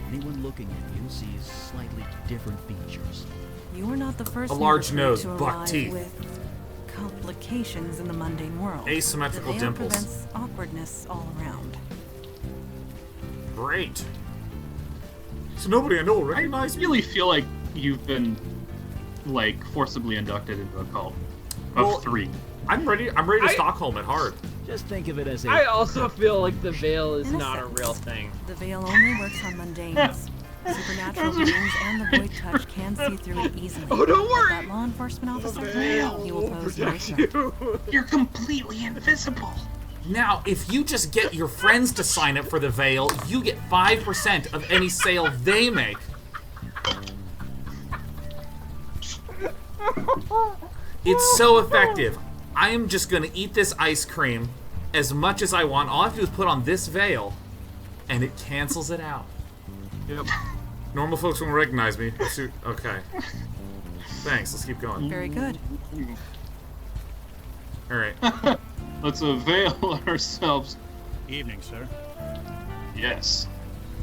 Anyone looking at you sees slightly different features. You are not the first A large nose, to buck arrive teeth. with complications in the mundane world. Asymmetrical the veil dimples. prevents awkwardness all around. Great. So nobody I know will I recognize me. really feel like you've been, like, forcibly inducted into a cult of 3. I'm ready to Stockholm it hard. Just think of it as I also feel like the veil is not a real thing. The veil only works on mundanes. Supernatural beings and the void touch can see through it easily. Oh, don't worry! But that law enforcement officer, he will pose no protect threat. you. You're completely invisible. Now, if you just get your friends to sign up for the veil, you get 5% of any sale they make. It's so effective. I am just gonna eat this ice cream as much as I want. All I have to do is put on this veil, and it cancels it out. Yep. Normal folks won't recognize me. Okay. Thanks, let's keep going. Very good. Alright. Let's avail ourselves. Evening, sir. Yes.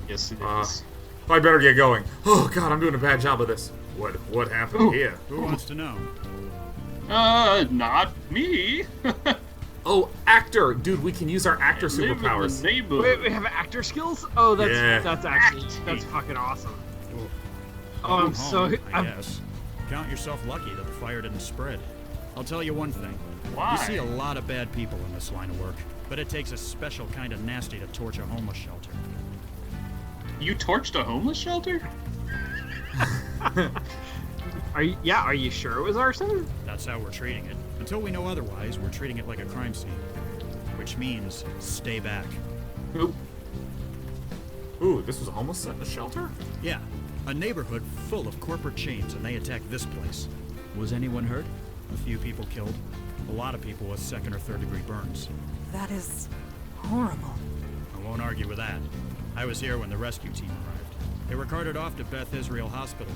Yes, it is. I better get going. Oh god, I'm doing a bad job of this. What happened here? Who wants to know? Not me. Oh, actor! Dude, we can use our actor superpowers. Wait, we have actor skills? Oh, that's actually that's fucking awesome. Oh, I'm so I guess. Count yourself lucky that the fire didn't spread. I'll tell you one thing. Why? You see a lot of bad people in this line of work, but it takes a special kind of nasty to torch a homeless shelter. You torched a homeless shelter? Are you sure it was arson? That's how we're treating it. Until we know otherwise, we're treating it like a crime scene. Which means, stay back. Ooh, this was a homeless shelter? Yeah, a neighborhood full of corporate chains, and they attacked this place. Was anyone hurt? A few people killed. A lot of people with 2nd or 3rd degree burns. That is horrible. I won't argue with that. I was here when the rescue team arrived. They were carted off to Beth Israel Hospital.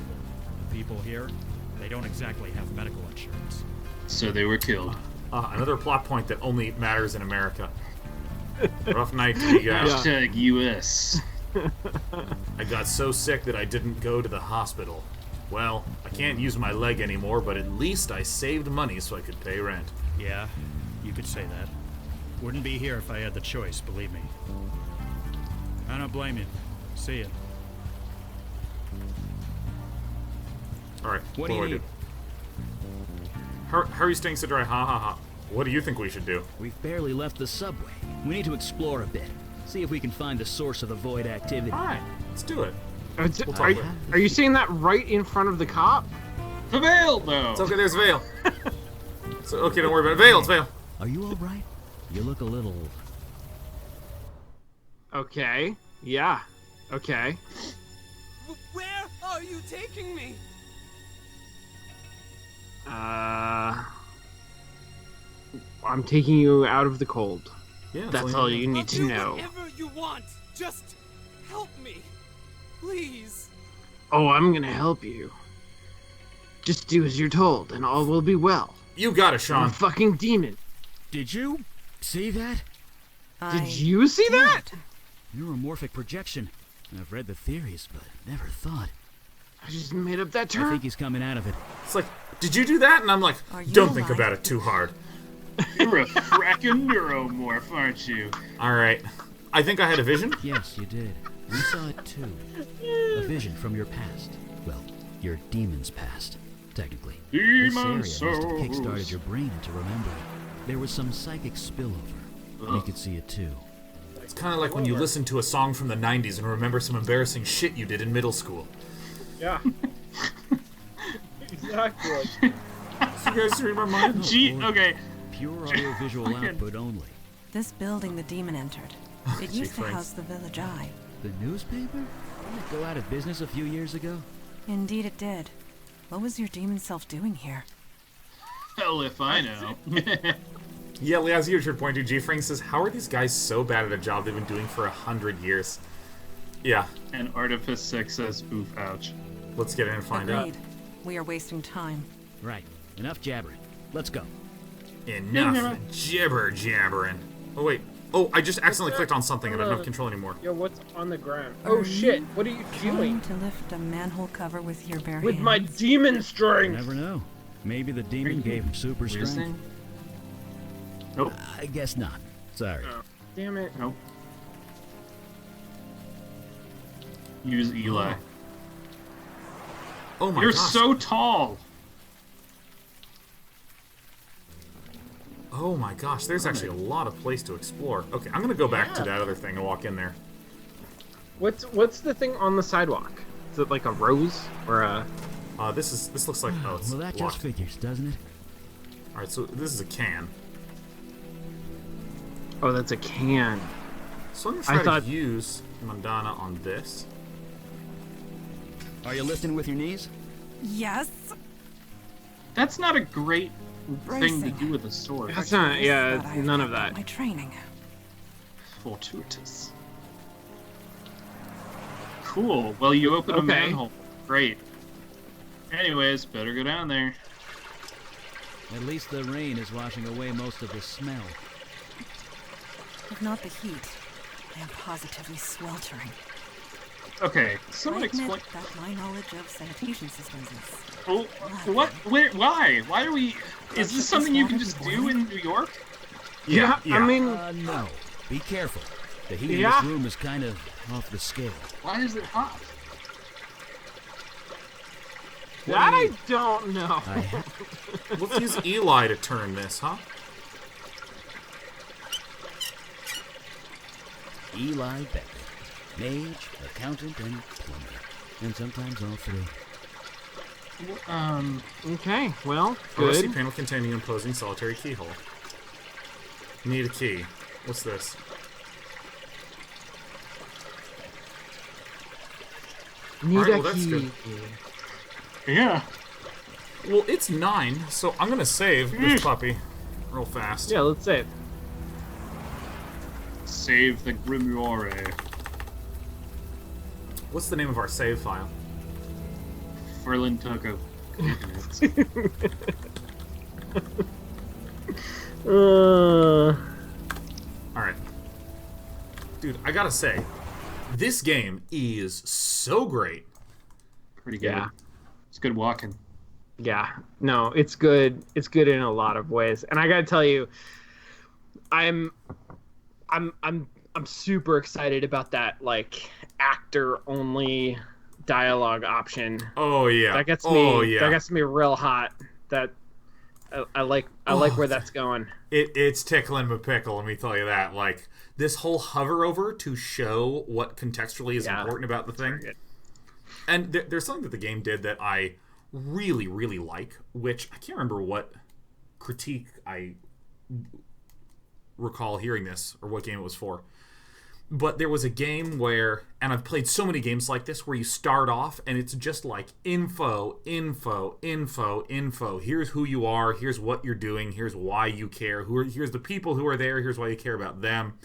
The people here, they don't exactly have medical insurance. So they were killed. Another plot point that only matters in America. Rough night to be Hashtag US. I got so sick that I didn't go to the hospital. Well, I can't use my leg anymore, but at least I saved money so I could pay rent. Yeah, you could say that. Wouldn't be here if I had the choice, believe me. I don't blame you. See ya. Alright, what do you need? Hurry stinks to dry, ha ha ha. What do you think we should do? We've barely left the subway. We need to explore a bit. See if we can find the source of the void activity. Alright, let's do it. Are you saying that right in front of the cop? The veil, though. It's okay, there's Veil. So, okay, don't worry about it. Veil, it's Veil. Are you alright? You look a little... Okay. Yeah. Okay. Where are you taking me? I'm taking you out of the cold. Yeah, that's all you need to know. Whatever you want, just help me, please. Oh, I'm gonna help you. Just do as you're told, and all will be well. You got it, Sean. I'm a fucking demon. Did you see that? Did you see that? Neuromorphic projection. I've read the theories, but never thought. I just made up that term. I think he's coming out of it. It's like, did you do that? And I'm like, don't think about it too hard. You're a frackin' neuromorph, aren't you? Alright. I think I had a vision? Yes, you did. We saw it too. A vision from your past. Well, your demon's past, technically. This area must have kickstarted your brain into remembering. There was some psychic spillover. We could see it too. It's kind of like when you listen to a song from the 90s and remember some embarrassing shit you did in middle school. Yeah. Exactly. So you guys read my mind? Okay. Pure audiovisual output only. This building the demon entered. It used to house the Village Eye. The newspaper? Didn't it go out of business a few years ago? Indeed it did. What was your demon self doing here? Hell if I know. Yeah, as you should point to, G. Frank says, how are these guys so bad at a job they've been doing for 100 years? Yeah. And Artifice 6 says, oof, ouch. Let's get in and find out. We are wasting time. Right. Enough jabbering. Let's go. Enough jabbering. Oh, wait. Oh, I just accidentally clicked on something and I don't have control anymore. Yo, what's on the ground? Oh shit, what are you doing? To lift a manhole cover with your bare With hands? my demon strength! You never know. Maybe the demon gave him super strength. Nope. I guess not. Sorry. Oh, damn it. Nope. Use Eli. Oh my You're gosh. so tall! Oh my gosh, there's actually a lot of place to explore. Okay, I'm gonna go back to that other thing and walk in there. What's the thing on the sidewalk? Is it like a rose or a? This looks like it's well, that just figures, doesn't it? All right, so this is a can. Oh, that's a can. So I'm gonna try to use Madonna on this. Are you lifting with your knees? Yes. That's not a great thing to Bracing. do with a sword. That's not. Yeah, Thought I none had of that. My training. Fortuitous. Cool. Well, you opened a manhole. Great. Anyways, better go down there. At least the rain is washing away most of the smell. If not the heat, I am positively sweltering. Okay, someone I admit explain. that my knowledge of sanitation systems is. Oh, what? Where? Why? Why are we? Is this something you can just do in New York? Yeah. I mean, no. Be careful. The heat in Yeah. this room is kind of off the scale. Why is it hot? that I don't know. Let's use Eli to turn this, huh? Eli Becker. Mage, accountant, and plumber. And sometimes all three. Okay. Well, OSC good. panel containing imposing solitary keyhole. Need a key. What's this? Need Alright, a well, that's key. good. Yeah. Well, it's 9, so I'm gonna save this puppy real fast. Yeah, let's save. Save the Grimoire. What's the name of our save file? Ferlin Toko. Alright. Dude, I gotta say, this game is so great. Pretty good. Yeah. It's good walking. Yeah. No, it's good. It's good in a lot of ways. And I gotta tell you, I'm super excited about that like actor only dialogue option. Oh yeah. That gets me. Oh yeah. That gets me real hot. That I like where that's going. It's tickling my pickle, let me tell you that. Like, this whole hover over to show what contextually is important about the thing. And there's something that the game did that I really, really like, which I can't remember what critique I recall hearing this, or what game it was for. But there was a game where, and I've played so many games like this, where you start off and it's just like info. Here's who you are, here's what you're doing, here's why you care, here's the people who are there, here's why you care about them.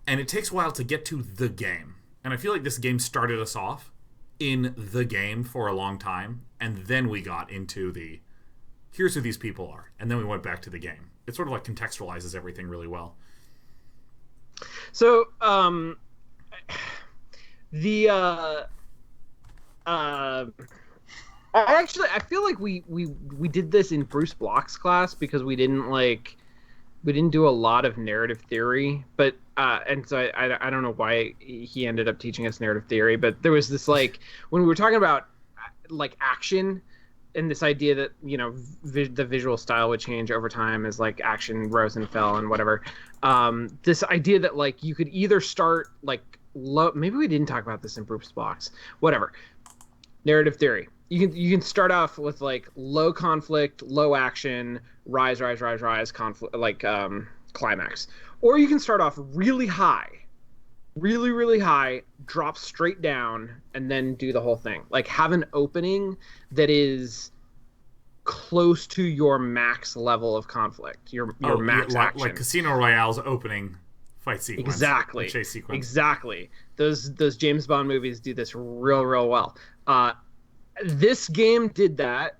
And it takes a while to get to the game. And I feel like this game started us off in the game for a long time, and then we got into the here's who these people are, and then we went back to the game. It sort of like contextualizes everything really well. So, I feel like we did this in Bruce Block's class because we didn't do a lot of narrative theory, but and so I don't know why he ended up teaching us narrative theory, but there was this like when we were talking about like action, this idea that the visual style would change over time as like action rose and fell and whatever. This idea that like you could either start like low. Maybe we didn't talk about this in Bruce's box. Whatever. Narrative theory. You can start off with like low conflict, low action, rise, conflict, like climax, or you can start off really high, really high, drop straight down, and then do the whole thing. Like have an opening that is close to your max level of conflict, your max action, like Casino Royale's opening fight sequence, exactly, chase sequence, exactly. Those James Bond movies do this real well. This game did that,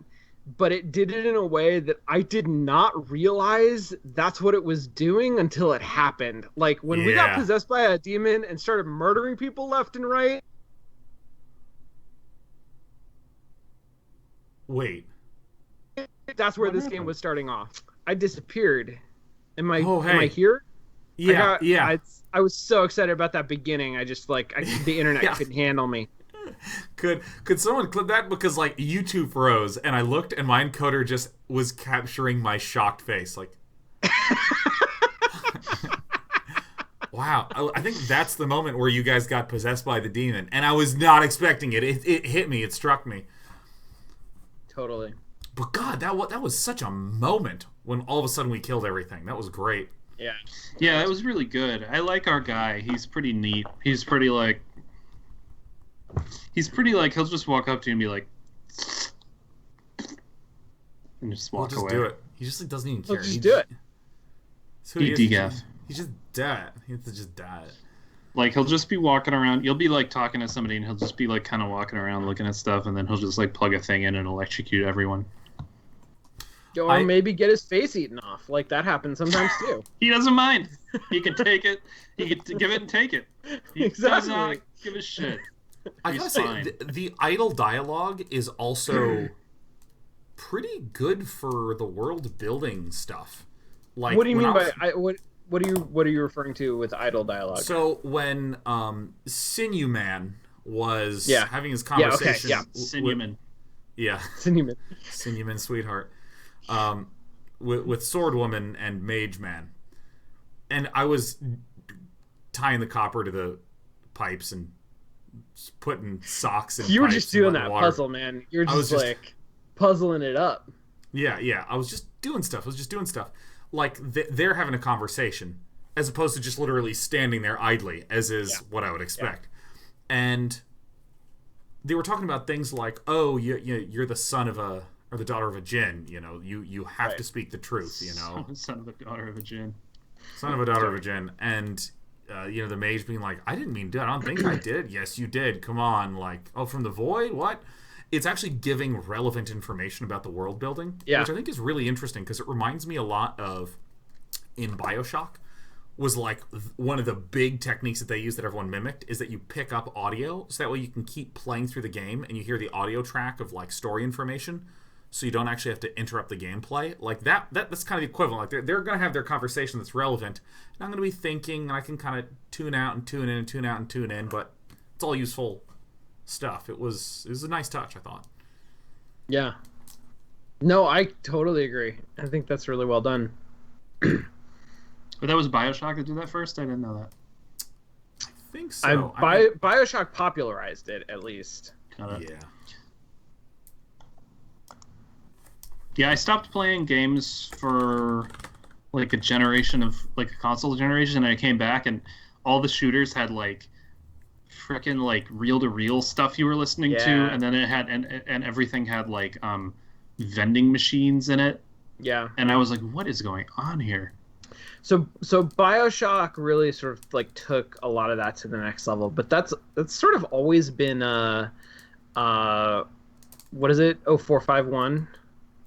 but it did it in a way that I did not realize that's what it was doing until it happened. Like when we got possessed by a demon and started murdering people left and right. Wait. That's where this game was starting off. I disappeared. Am I here? Yeah, I was so excited about that beginning. I just the internet couldn't handle me. Could someone clip that? Because like YouTube froze and I looked and my encoder just was capturing my shocked face. Like, wow. I think that's the moment where you guys got possessed by the demon, and I was not expecting it. It hit me. It struck me. Totally. But God, that was such a moment when all of a sudden we killed everything. That was great. Yeah, it was really good. I like our guy. He's pretty neat. He's pretty like he'll just walk up to you and be like, and just walk away. He'll just do it. He just doesn't even care. He'll just do it. He just died. He has to just die. Like he'll just be walking around. You'll be like talking to somebody, and he'll just be like kind of walking around looking at stuff, and then he'll just like plug a thing in and electrocute everyone. Or maybe get his face eaten off. Like that happens sometimes too. He doesn't mind. He can take it. He can give it and take it. He does not give a shit. I gotta say, the idle dialogue is also pretty good for the world building stuff. Like, what do you mean by what are you referring to with idle dialogue? So when Sinew Man was having his conversation, Sinewman, Sinewman, sweetheart, with Sword Woman and Mage Man, and I was tying the copper to the pipes and putting socks in. You were just doing that water. Puzzle, man. You're just puzzling it up. Yeah. I was just doing stuff. Like they're having a conversation, as opposed to just literally standing there idly, as is what I would expect. And they were talking about things like, "Oh, you're the son of or the daughter of a djinn. You know, you have to speak the truth. You know, son of a daughter of a djinn. Son of a daughter of a djinn." And the mage being like, "I didn't mean to. I don't think I did." "Yes, you did. Come on." Like, "Oh, from the void? What?" It's actually giving relevant information about the world building, which I think is really interesting because it reminds me a lot of in BioShock. Was like one of the big techniques that they use that everyone mimicked is that you pick up audio so that way you can keep playing through the game and you hear the audio track of like story information, so you don't actually have to interrupt the gameplay. Like that's kind of the equivalent. Like they're going to have their conversation that's relevant, and I'm going to be thinking, and I can kind of tune out and tune in and tune out and tune in, but it's all useful stuff. It was a nice touch, I thought. Yeah. No, I totally agree. I think that's really well done. But that was BioShock that did that first? I didn't know that. I think so. BioShock popularized it, at least. Yeah, I stopped playing games for like a console generation, and I came back and all the shooters had like freaking like reel-to-reel stuff you were listening to, and then it had and everything had like vending machines in it. Yeah. And I was like, what is going on here? So BioShock really sort of like took a lot of that to the next level, but that's sort of always been what is it? 0451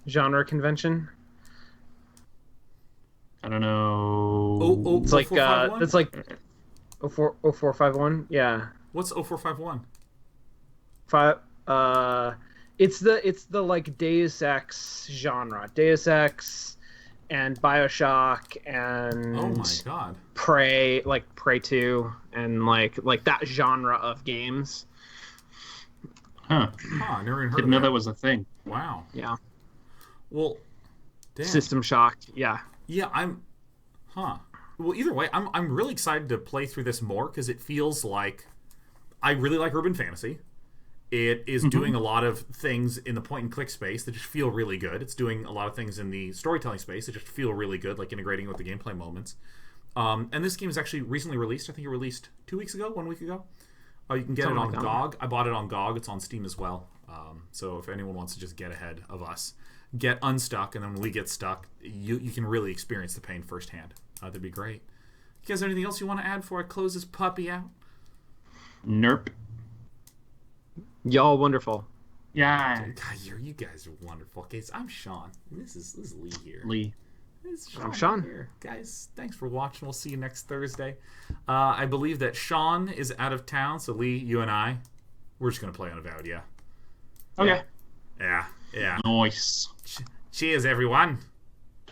genre convention. I don't know. It's like that's like 0451. Yeah. What's 0451? It's the like Deus Ex genre. Deus Ex and BioShock and oh my god, Prey 2 and like that genre of games. Huh. Never even heard Didn't of know that. that was a thing. Wow. Yeah. Well, damn. System Shock. Yeah. Yeah, Well, either way, I'm really excited to play through this more because it feels like I really like urban fantasy. It is doing a lot of things in the point-and-click space that just feel really good. It's doing a lot of things in the storytelling space that just feel really good, like integrating with the gameplay moments. And this game is actually recently released. I think it released 2 weeks ago, 1 week ago. You can get it on GOG. I bought it on GOG. It's on Steam as well. So if anyone wants to just get ahead of us, get unstuck, and then when we get stuck, you can really experience the pain firsthand. That'd be great. You guys have anything else you want to add before I close this puppy out? Nerp. Y'all wonderful. Yeah. God, you guys are wonderful. Okay, so I'm Sean. This is Lee here. Lee. I'm Sean. Here. Guys, thanks for watching. We'll see you next Thursday. I believe that Sean is out of town, so Lee, you and I, we're just going to play Unavowed, yeah? Okay. Yeah. Nice. Cheers, everyone.